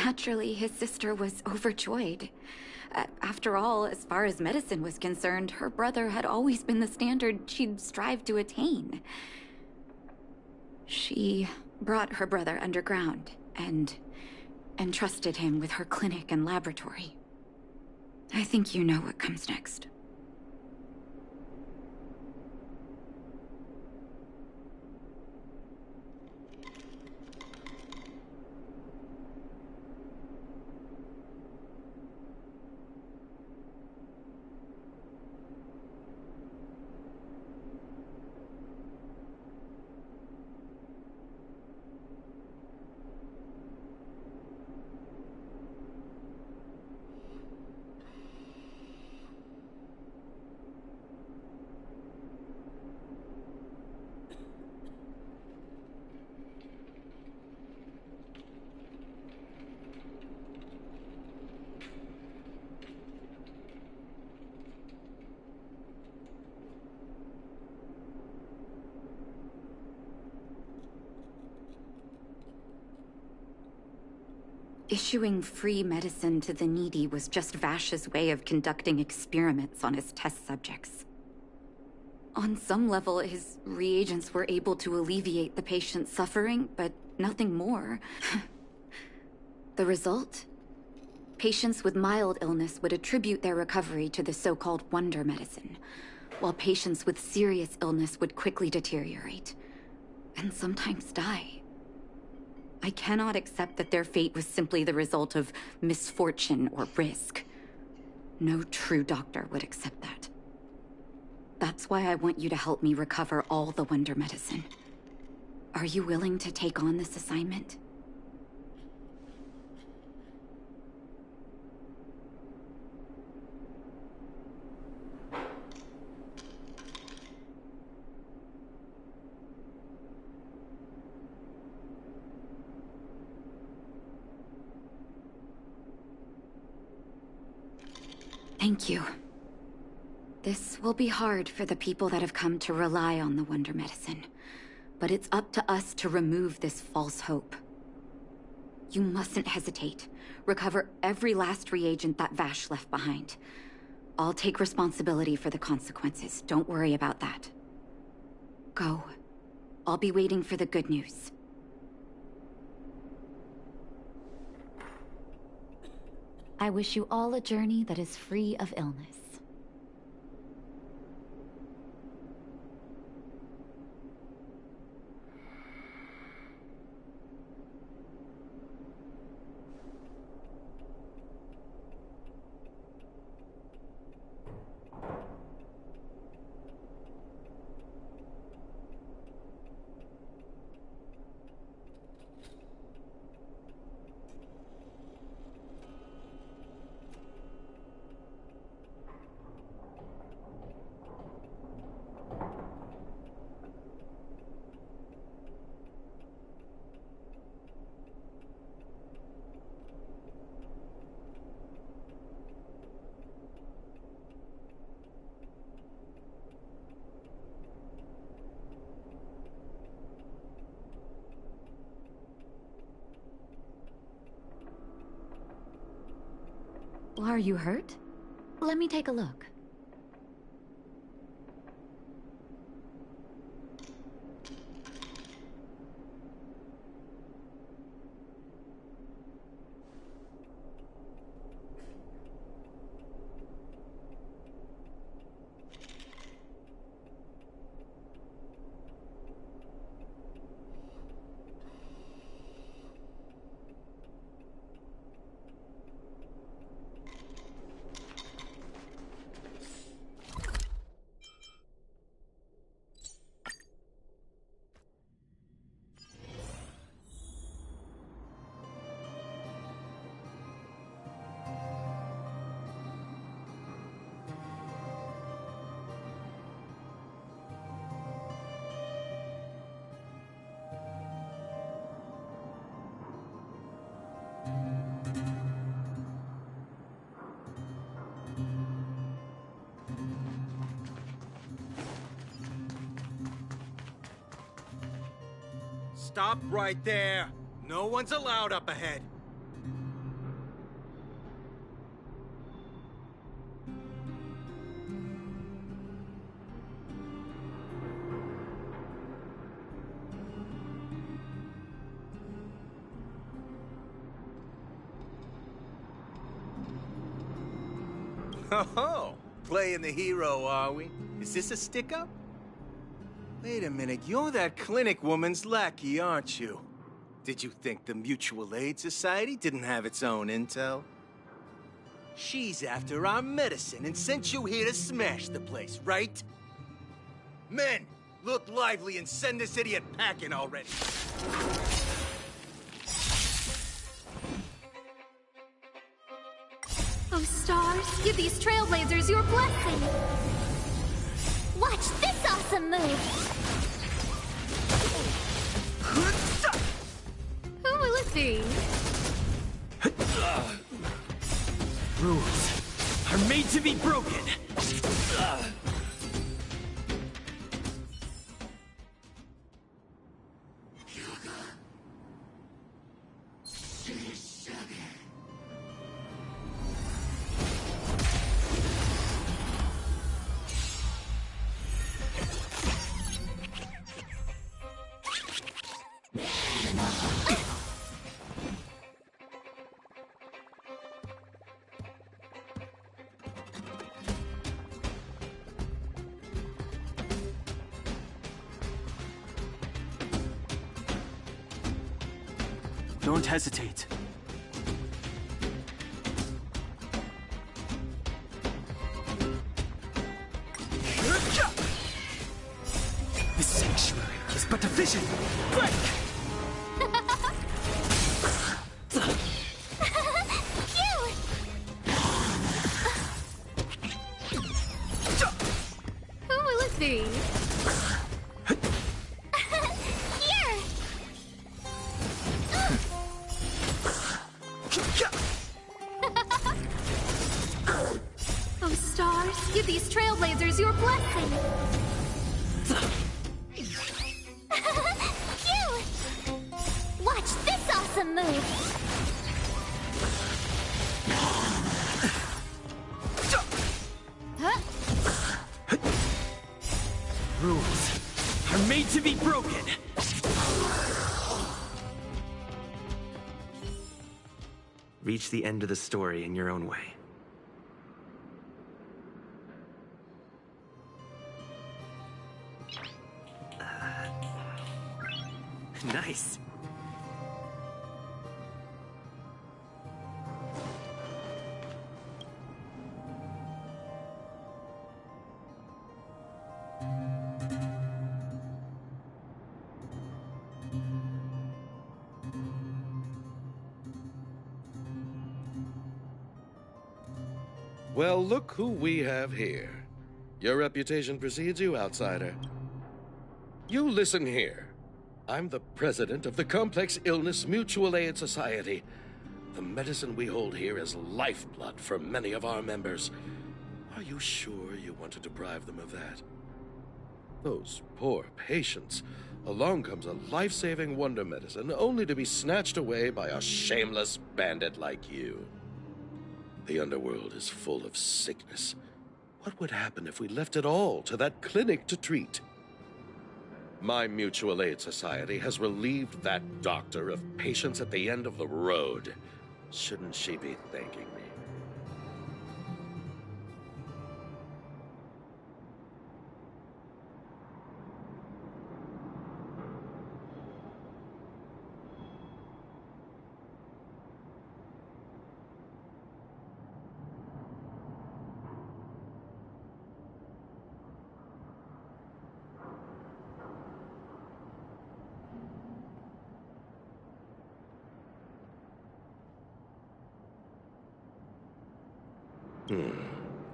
Naturally, his sister was overjoyed. After all, as far as medicine was concerned, her brother had always been the standard she'd strive to attain. She brought her brother underground and entrusted him with her clinic and laboratory. I think you know what comes next. Issuing free medicine to the needy was just Vash's way of conducting experiments on his test subjects. On some level, his reagents were able to alleviate the patient's suffering, but nothing more. The result? Patients with mild illness would attribute their recovery to the so-called wonder medicine, while patients with serious illness would quickly deteriorate, and sometimes die. I cannot accept that their fate was simply the result of misfortune or risk. No true doctor would accept that. That's why I want you to help me recover all the wonder medicine. Are you willing to take on this assignment? Thank you. This will be hard for the people that have come to rely on the wonder medicine, but it's up to us to remove this false hope. You mustn't hesitate. Recover every last reagent that Vash left behind. I'll take responsibility for the consequences. Don't worry about that. Go. I'll be waiting for the good news. I wish you all a journey that is free of illness. Are you hurt? Let me take a look. Stop right there. No one's allowed up ahead. Oh, playing the hero, are we? Is this a stick-up? Wait a minute, you're that clinic woman's lackey, aren't you? Did you think the Mutual Aid Society didn't have its own intel? She's after our medicine and sent you here to smash the place, right? Men, look lively and send this idiot packing already. Oh, stars, give these trailblazers your blessing! Watch this awesome move! Who will it be? Rules are made to be broken. Don't hesitate. The sanctuary is but a vision. Break! Who will it be? Here! Oh, stars, give these trailblazers your blessing. Phew! Watch this awesome move! Rules are made to be broken. Reach the end of the story in your own way. Nice. Well, look who we have here. Your reputation precedes you, outsider. You listen here. I'm the president of the Complex Illness Mutual Aid Society. The medicine we hold here is lifeblood for many of our members. Are you sure you want to deprive them of that? Those poor patients. Along comes a life-saving wonder medicine only to be snatched away by a shameless bandit like you. The underworld is full of sickness. What would happen if we left it all to that clinic to treat? My mutual aid society has relieved that doctor of patients at the end of the road. Shouldn't she be thanking me?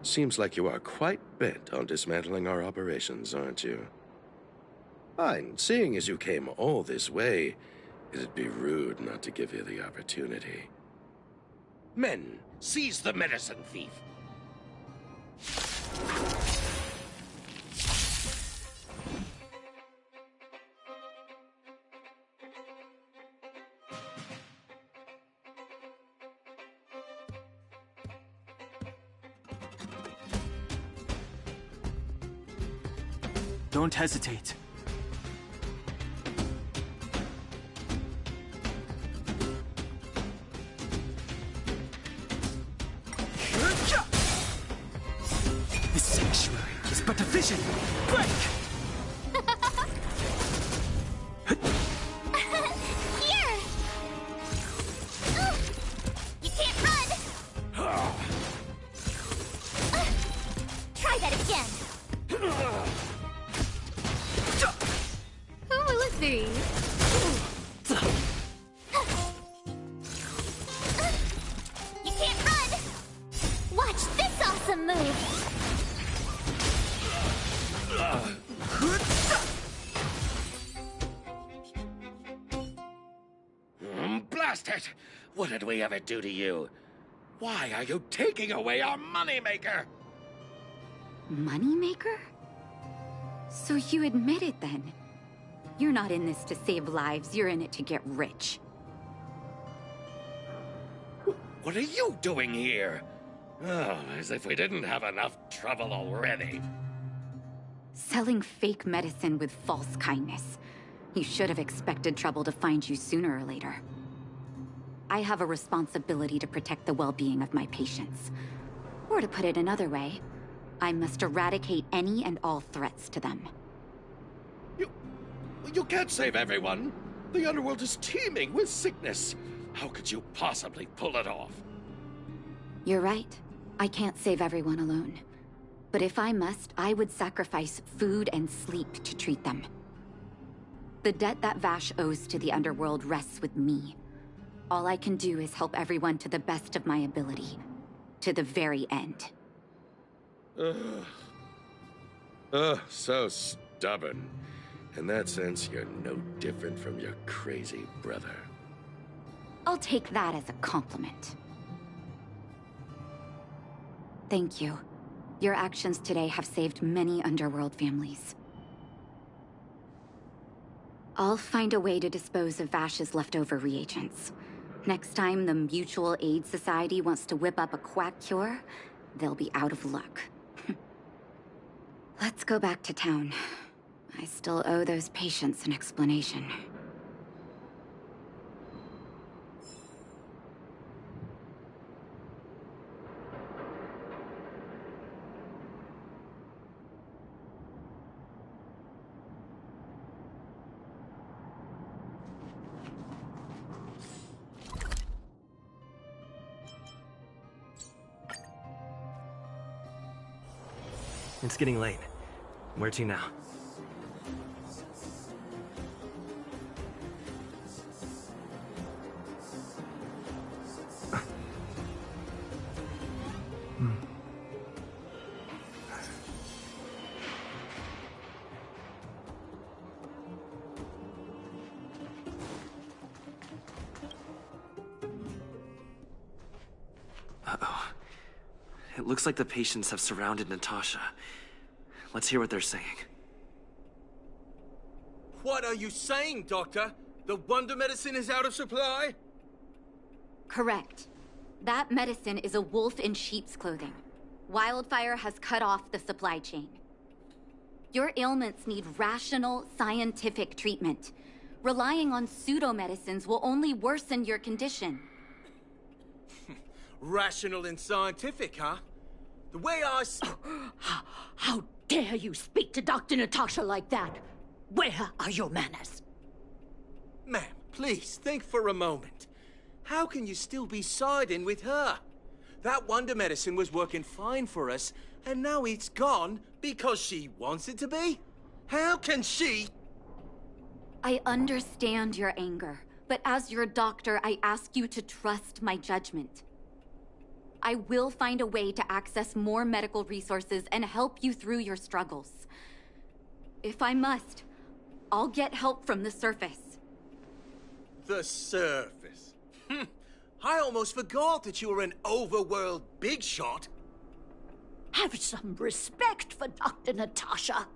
Seems like you are quite bent on dismantling our operations, aren't you? Fine. Seeing as you came all this way, it'd be rude not to give you the opportunity. Men, seize the medicine thief! Don't hesitate. The sanctuary is but a vision. Break! Here! You can't run! Try that again! Who will it be? You can't run! Watch this awesome move! Blast it! What did we ever do to you? Why are you taking away our moneymaker? Moneymaker? So you admit it then? You're not in this to save lives, you're in it to get rich. What are you doing here? Oh, as if we didn't have enough trouble already. Selling fake medicine with false kindness. You should have expected trouble to find you sooner or later. I have a responsibility to protect the well-being of my patients. Or to put it another way, I must eradicate any and all threats to them. You can't save everyone. The underworld is teeming with sickness. How could you possibly pull it off? You're right. I can't save everyone alone. But if I must, I would sacrifice food and sleep to treat them. The debt that Vash owes to the underworld rests with me. All I can do is help everyone to the best of my ability. To the very end. So stubborn. In that sense, you're no different from your crazy brother. I'll take that as a compliment. Thank you. Your actions today have saved many underworld families. I'll find a way to dispose of Vash's leftover reagents. Next time the Mutual Aid Society wants to whip up a quack cure, they'll be out of luck. Let's go back to town. I still owe those patients an explanation. It's getting late. Where to now? Uh-oh. It looks like the patients have surrounded Natasha. Let's hear what they're saying. What are you saying, Doctor? The wonder medicine is out of supply? Correct. That medicine is a wolf in sheep's clothing. Wildfire has cut off the supply chain. Your ailments need rational, scientific treatment. Relying on pseudo-medicines will only worsen your condition. Rational and scientific, huh? The way I How dare you speak to Dr. Natasha like that? Where are your manners? Ma'am, please, think for a moment. How can you still be siding with her? That wonder medicine was working fine for us, and now it's gone because she wants it to be? How can she? I understand your anger, but as your doctor, I ask you to trust my judgment. I will find a way to access more medical resources and help you through your struggles. If I must, I'll get help from the surface. The surface? I almost forgot that you were an overworld big shot. Have some respect for Dr. Natasha.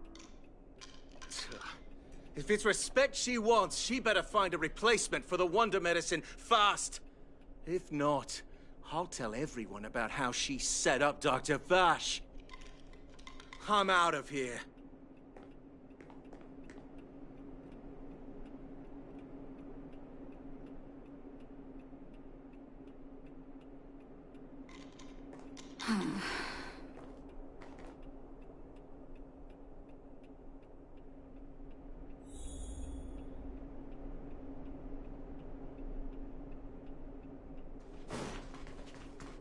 If it's respect she wants, she better find a replacement for the wonder medicine fast. If not, I'll tell everyone about how she set up Dr. Vash. I'm out of here.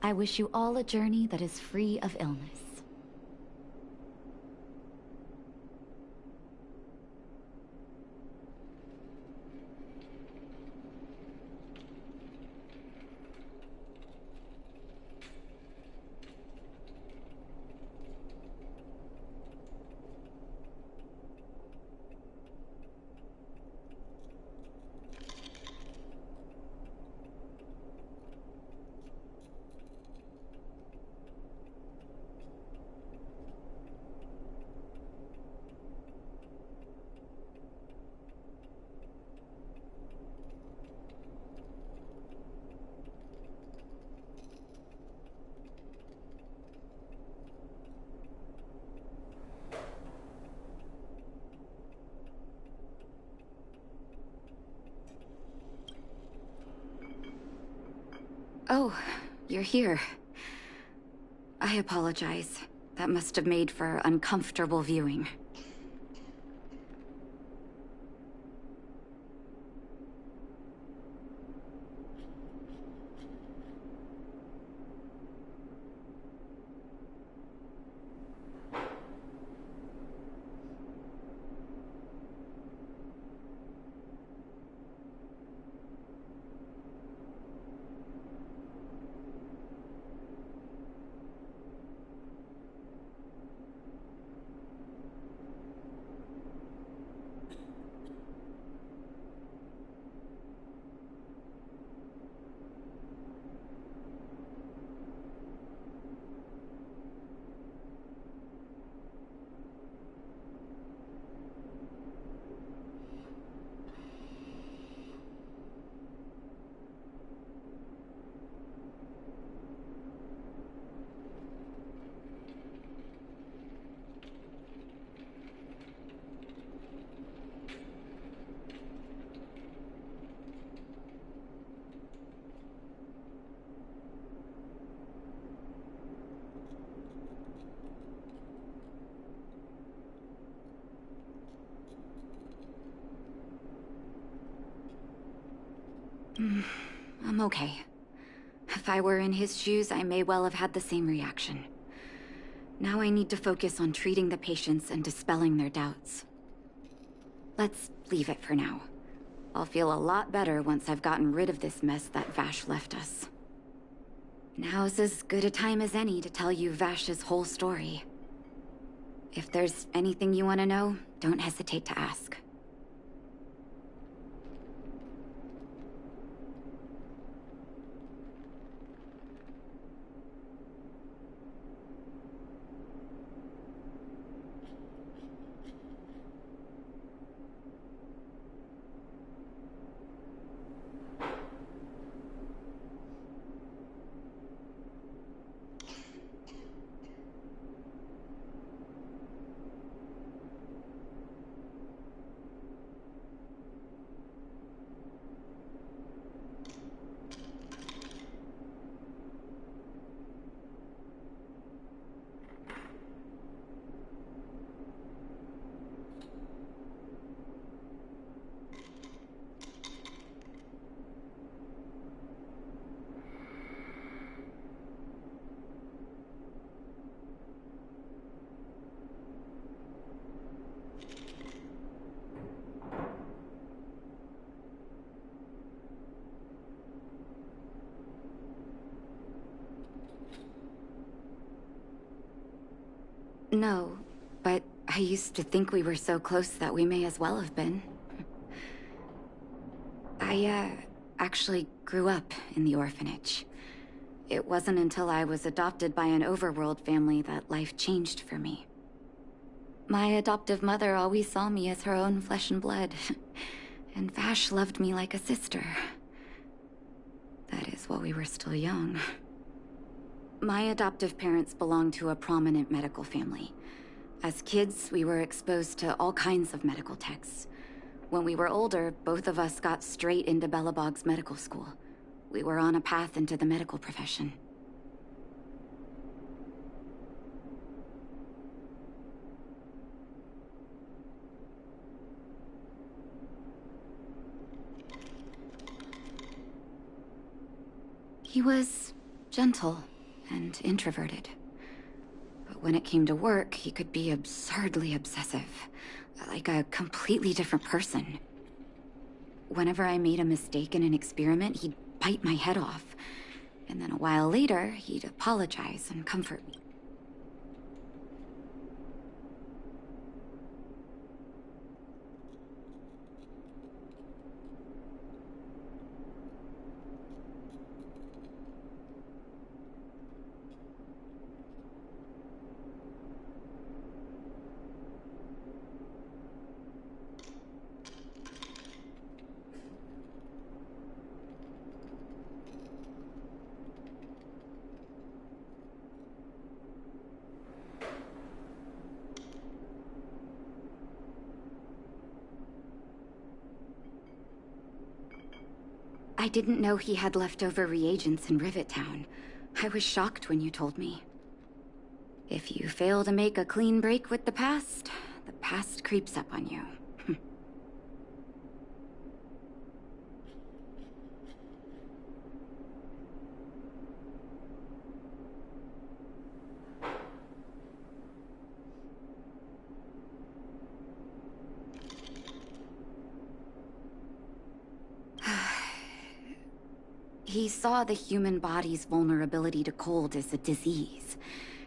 I wish you all a journey that is free of illness. Oh, you're here. I apologize. That must have made for uncomfortable viewing. I'm okay. If I were in his shoes, I may well have had the same reaction. Now I need to focus on treating the patients and dispelling their doubts. Let's leave it for now. I'll feel a lot better once I've gotten rid of this mess that Vash left us. Now's as good a time as any to tell you Vash's whole story. If there's anything you want to know, don't hesitate to ask. No, but I used to think we were so close that we may as well have been. I, actually grew up in the orphanage. It wasn't until I was adopted by an overworld family that life changed for me. My adoptive mother always saw me as her own flesh and blood, and Vash loved me like a sister. That is while we were still young. My adoptive parents belonged to a prominent medical family. As kids, we were exposed to all kinds of medical texts. When we were older, both of us got straight into Belobog's medical school. We were on a path into the medical profession. He was gentle and introverted. But when it came to work, he could be absurdly obsessive, like a completely different person. Whenever I made a mistake in an experiment, he'd bite my head off. And then a while later, he'd apologize and comfort me. I didn't know he had leftover reagents in Rivet Town. I was shocked when you told me. If you fail to make a clean break with the past creeps up on you. He saw the human body's vulnerability to cold as a disease,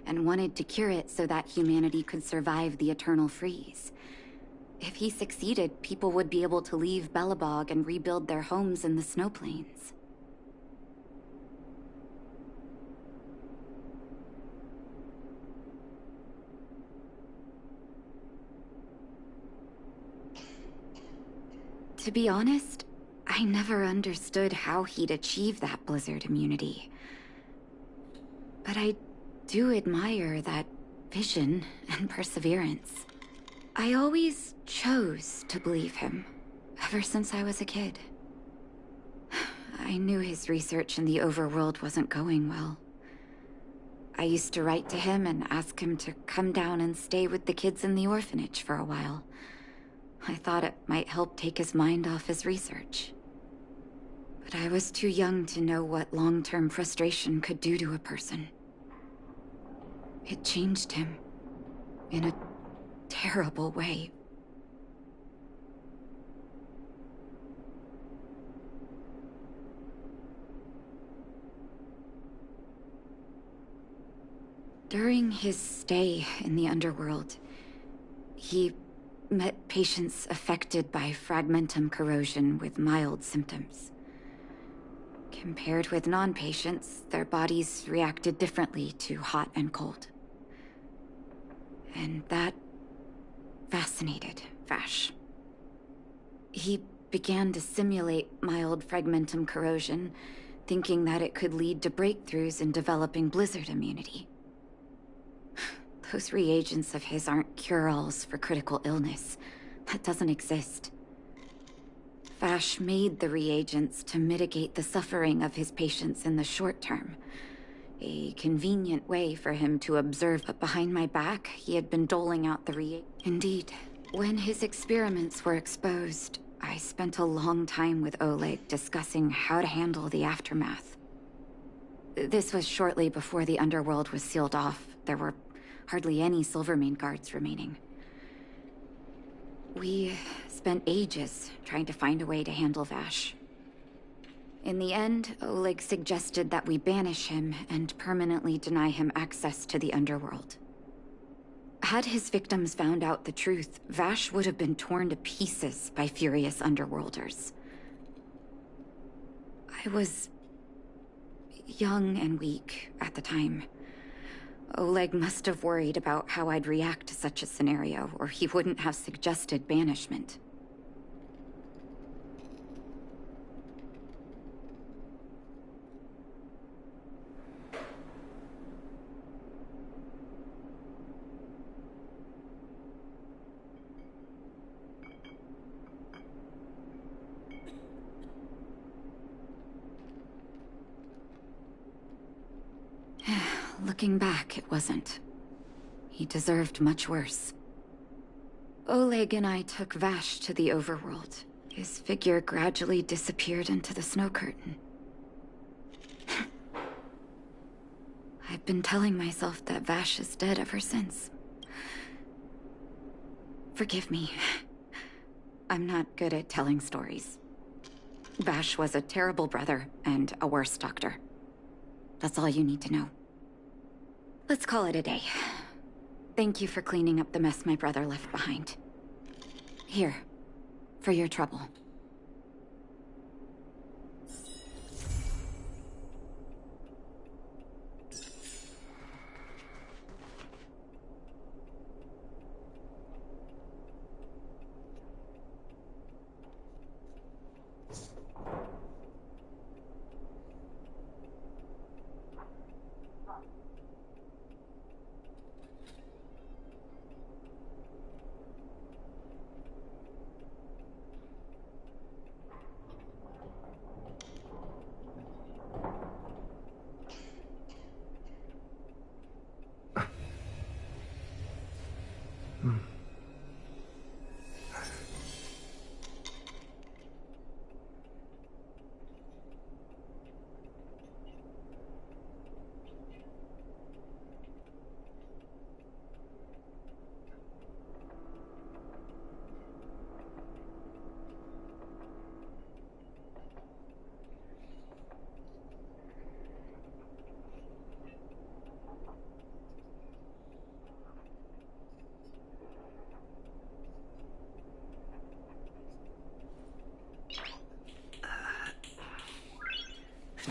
and wanted to cure it so that humanity could survive the eternal freeze. If he succeeded, people would be able to leave Belobog and rebuild their homes in the snow plains. To be honest, I never understood how he'd achieve that blizzard immunity. But I do admire that vision and perseverance. I always chose to believe him, ever since I was a kid. I knew his research in the overworld wasn't going well. I used to write to him and ask him to come down and stay with the kids in the orphanage for a while. I thought it might help take his mind off his research. But I was too young to know what long-term frustration could do to a person. It changed him. In a terrible way. During his stay in the underworld, he met patients affected by fragmentum corrosion with mild symptoms. Compared with non-patients, their bodies reacted differently to hot and cold. And that fascinated Vash. He began to simulate mild fragmentum corrosion, thinking that it could lead to breakthroughs in developing blizzard immunity. Those reagents of his aren't cure-alls for critical illness. That doesn't exist. Vash made the reagents to mitigate the suffering of his patients in the short term. A convenient way for him to observe, but behind my back, he had been doling out the reagents. Indeed, when his experiments were exposed, I spent a long time with Oleg discussing how to handle the aftermath. This was shortly before the underworld was sealed off. There were hardly any Silvermane guards remaining. We spent ages trying to find a way to handle Vash. In the end, Oleg suggested that we banish him and permanently deny him access to the underworld. Had his victims found out the truth, Vash would have been torn to pieces by furious underworlders. I was young and weak at the time. Oleg must have worried about how I'd react to such a scenario, or he wouldn't have suggested banishment. Looking back, it wasn't. He deserved much worse. Oleg and I took Vash to the overworld. His figure gradually disappeared into the snow curtain. I've been telling myself that Vash is dead ever since. Forgive me. I'm not good at telling stories. Vash was a terrible brother and a worse doctor. That's all you need to know. Let's call it a day. Thank you for cleaning up the mess my brother left behind. Here, for your trouble.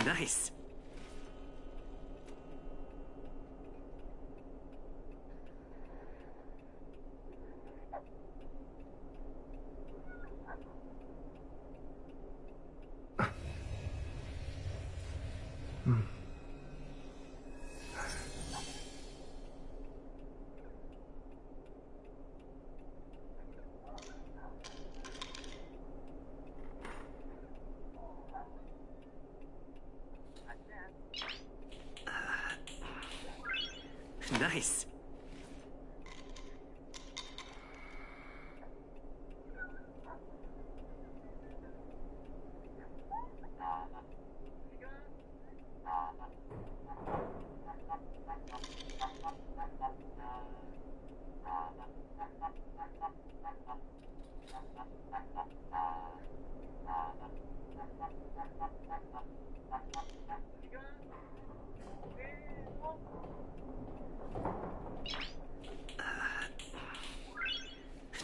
Nice. Nice.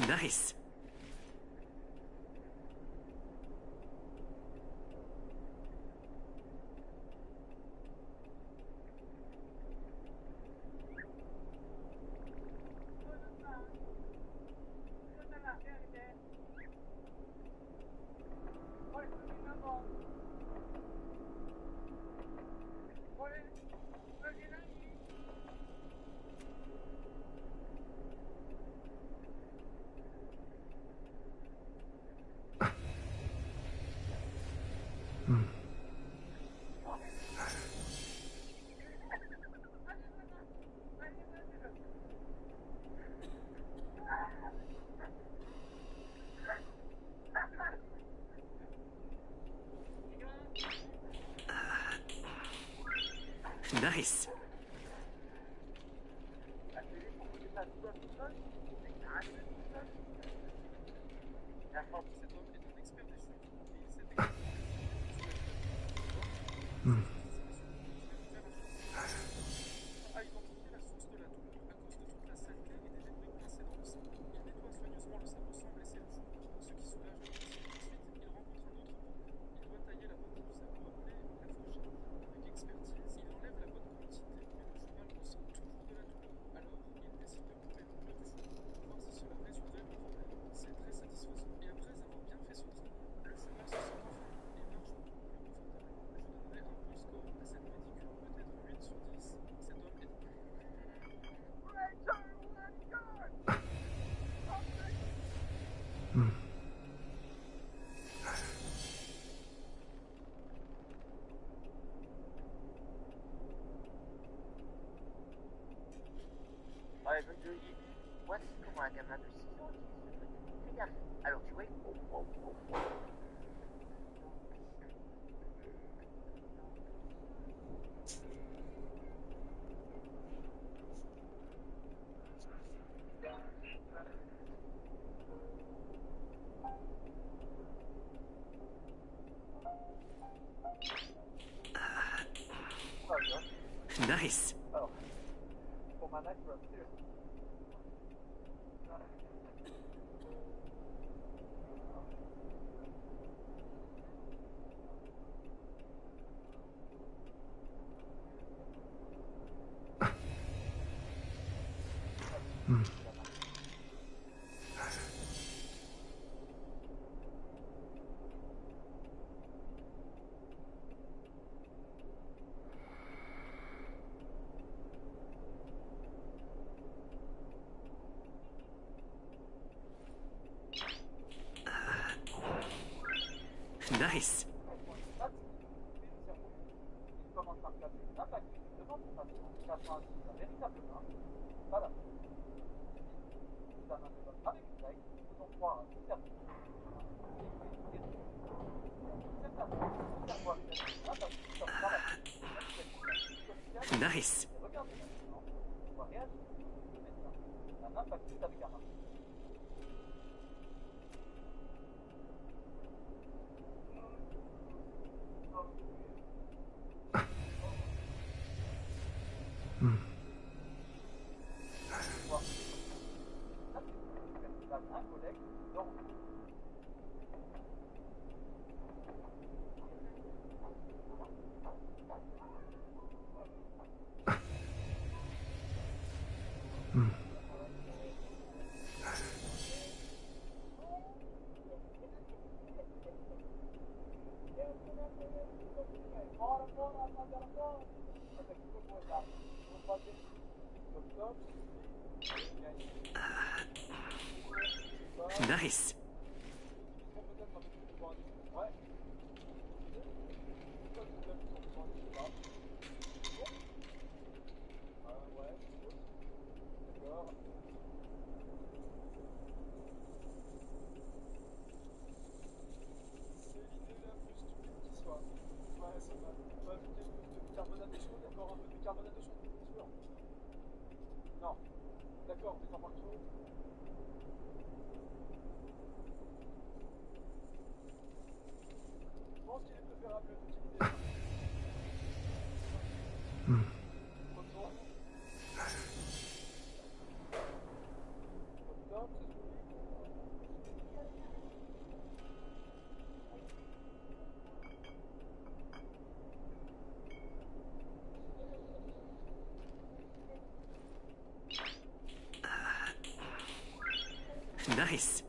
Nice. Nice. Ouais, voici comment un gamin de 6 ans utilise ce truc. Fais gaffe. Alors, tu vois... Nice. Oh. For my next run, too. Nice. Nice. Nice. Nice.